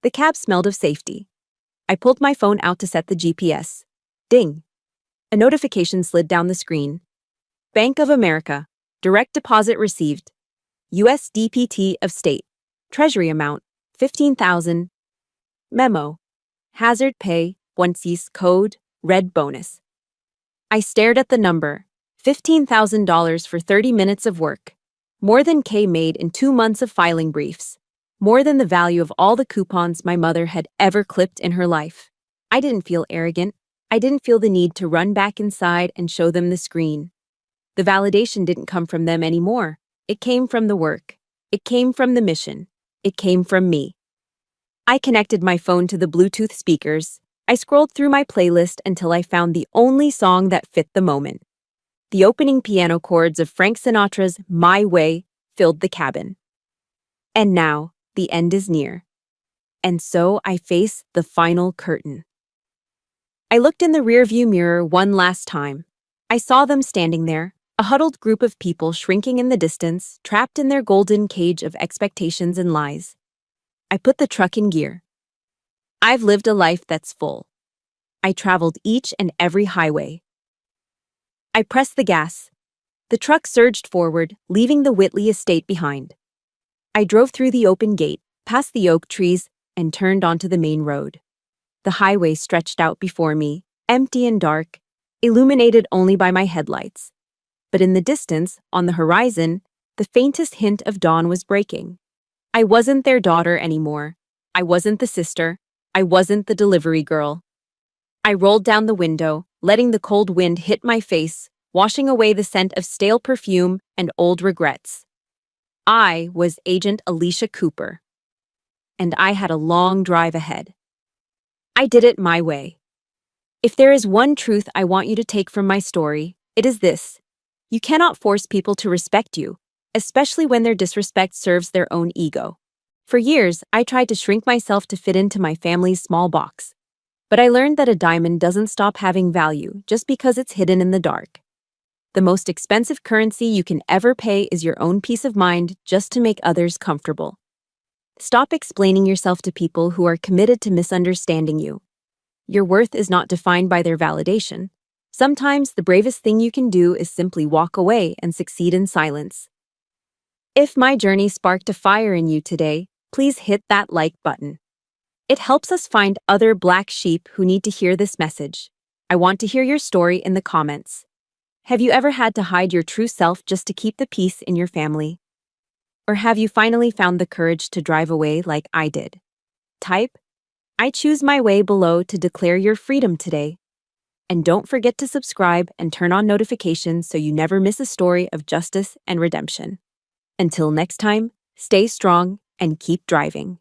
The cab smelled of safety. I pulled my phone out to set the GPS. Ding! A notification slid down the screen. Bank of America. Direct deposit received. USDPT of state. Treasury amount, 15,000. Memo. Hazard pay, onesies code, red bonus. I stared at the number. $15,000 for 30 minutes of work. More than Kay made in 2 months of filing briefs. More than the value of all the coupons my mother had ever clipped in her life. I didn't feel arrogant. I didn't feel the need to run back inside and show them the screen. The validation didn't come from them anymore. It came from the work. It came from the mission. It came from me. I connected my phone to the Bluetooth speakers. I scrolled through my playlist until I found the only song that fit the moment. The opening piano chords of Frank Sinatra's My Way filled the cabin. And now, the end is near. And so I face the final curtain. I looked in the rearview mirror one last time. I saw them standing there, a huddled group of people shrinking in the distance, trapped in their golden cage of expectations and lies. I put the truck in gear. I've lived a life that's full. I traveled each and every highway. I pressed the gas. The truck surged forward, leaving the Whitley estate behind. I drove through the open gate, past the oak trees, and turned onto the main road. The highway stretched out before me, empty and dark, illuminated only by my headlights. But in the distance, on the horizon, the faintest hint of dawn was breaking. I wasn't their daughter anymore. I wasn't the sister. I wasn't the delivery girl. I rolled down the window, letting the cold wind hit my face, washing away the scent of stale perfume and old regrets. I was Agent Alicia Cooper. And I had a long drive ahead. I did it my way. If there is one truth I want you to take from my story, it is this. You cannot force people to respect you, especially when their disrespect serves their own ego. For years, I tried to shrink myself to fit into my family's small box. But I learned that a diamond doesn't stop having value just because it's hidden in the dark. The most expensive currency you can ever pay is your own peace of mind just to make others comfortable. Stop explaining yourself to people who are committed to misunderstanding you. Your worth is not defined by their validation. Sometimes the bravest thing you can do is simply walk away and succeed in silence. If my journey sparked a fire in you today, please hit that like button. It helps us find other black sheep who need to hear this message. I want to hear your story in the comments. Have you ever had to hide your true self just to keep the peace in your family? Or have you finally found the courage to drive away like I did? Type, I choose my way below to declare your freedom today. And don't forget to subscribe and turn on notifications so you never miss a story of justice and redemption. Until next time, stay strong and keep driving.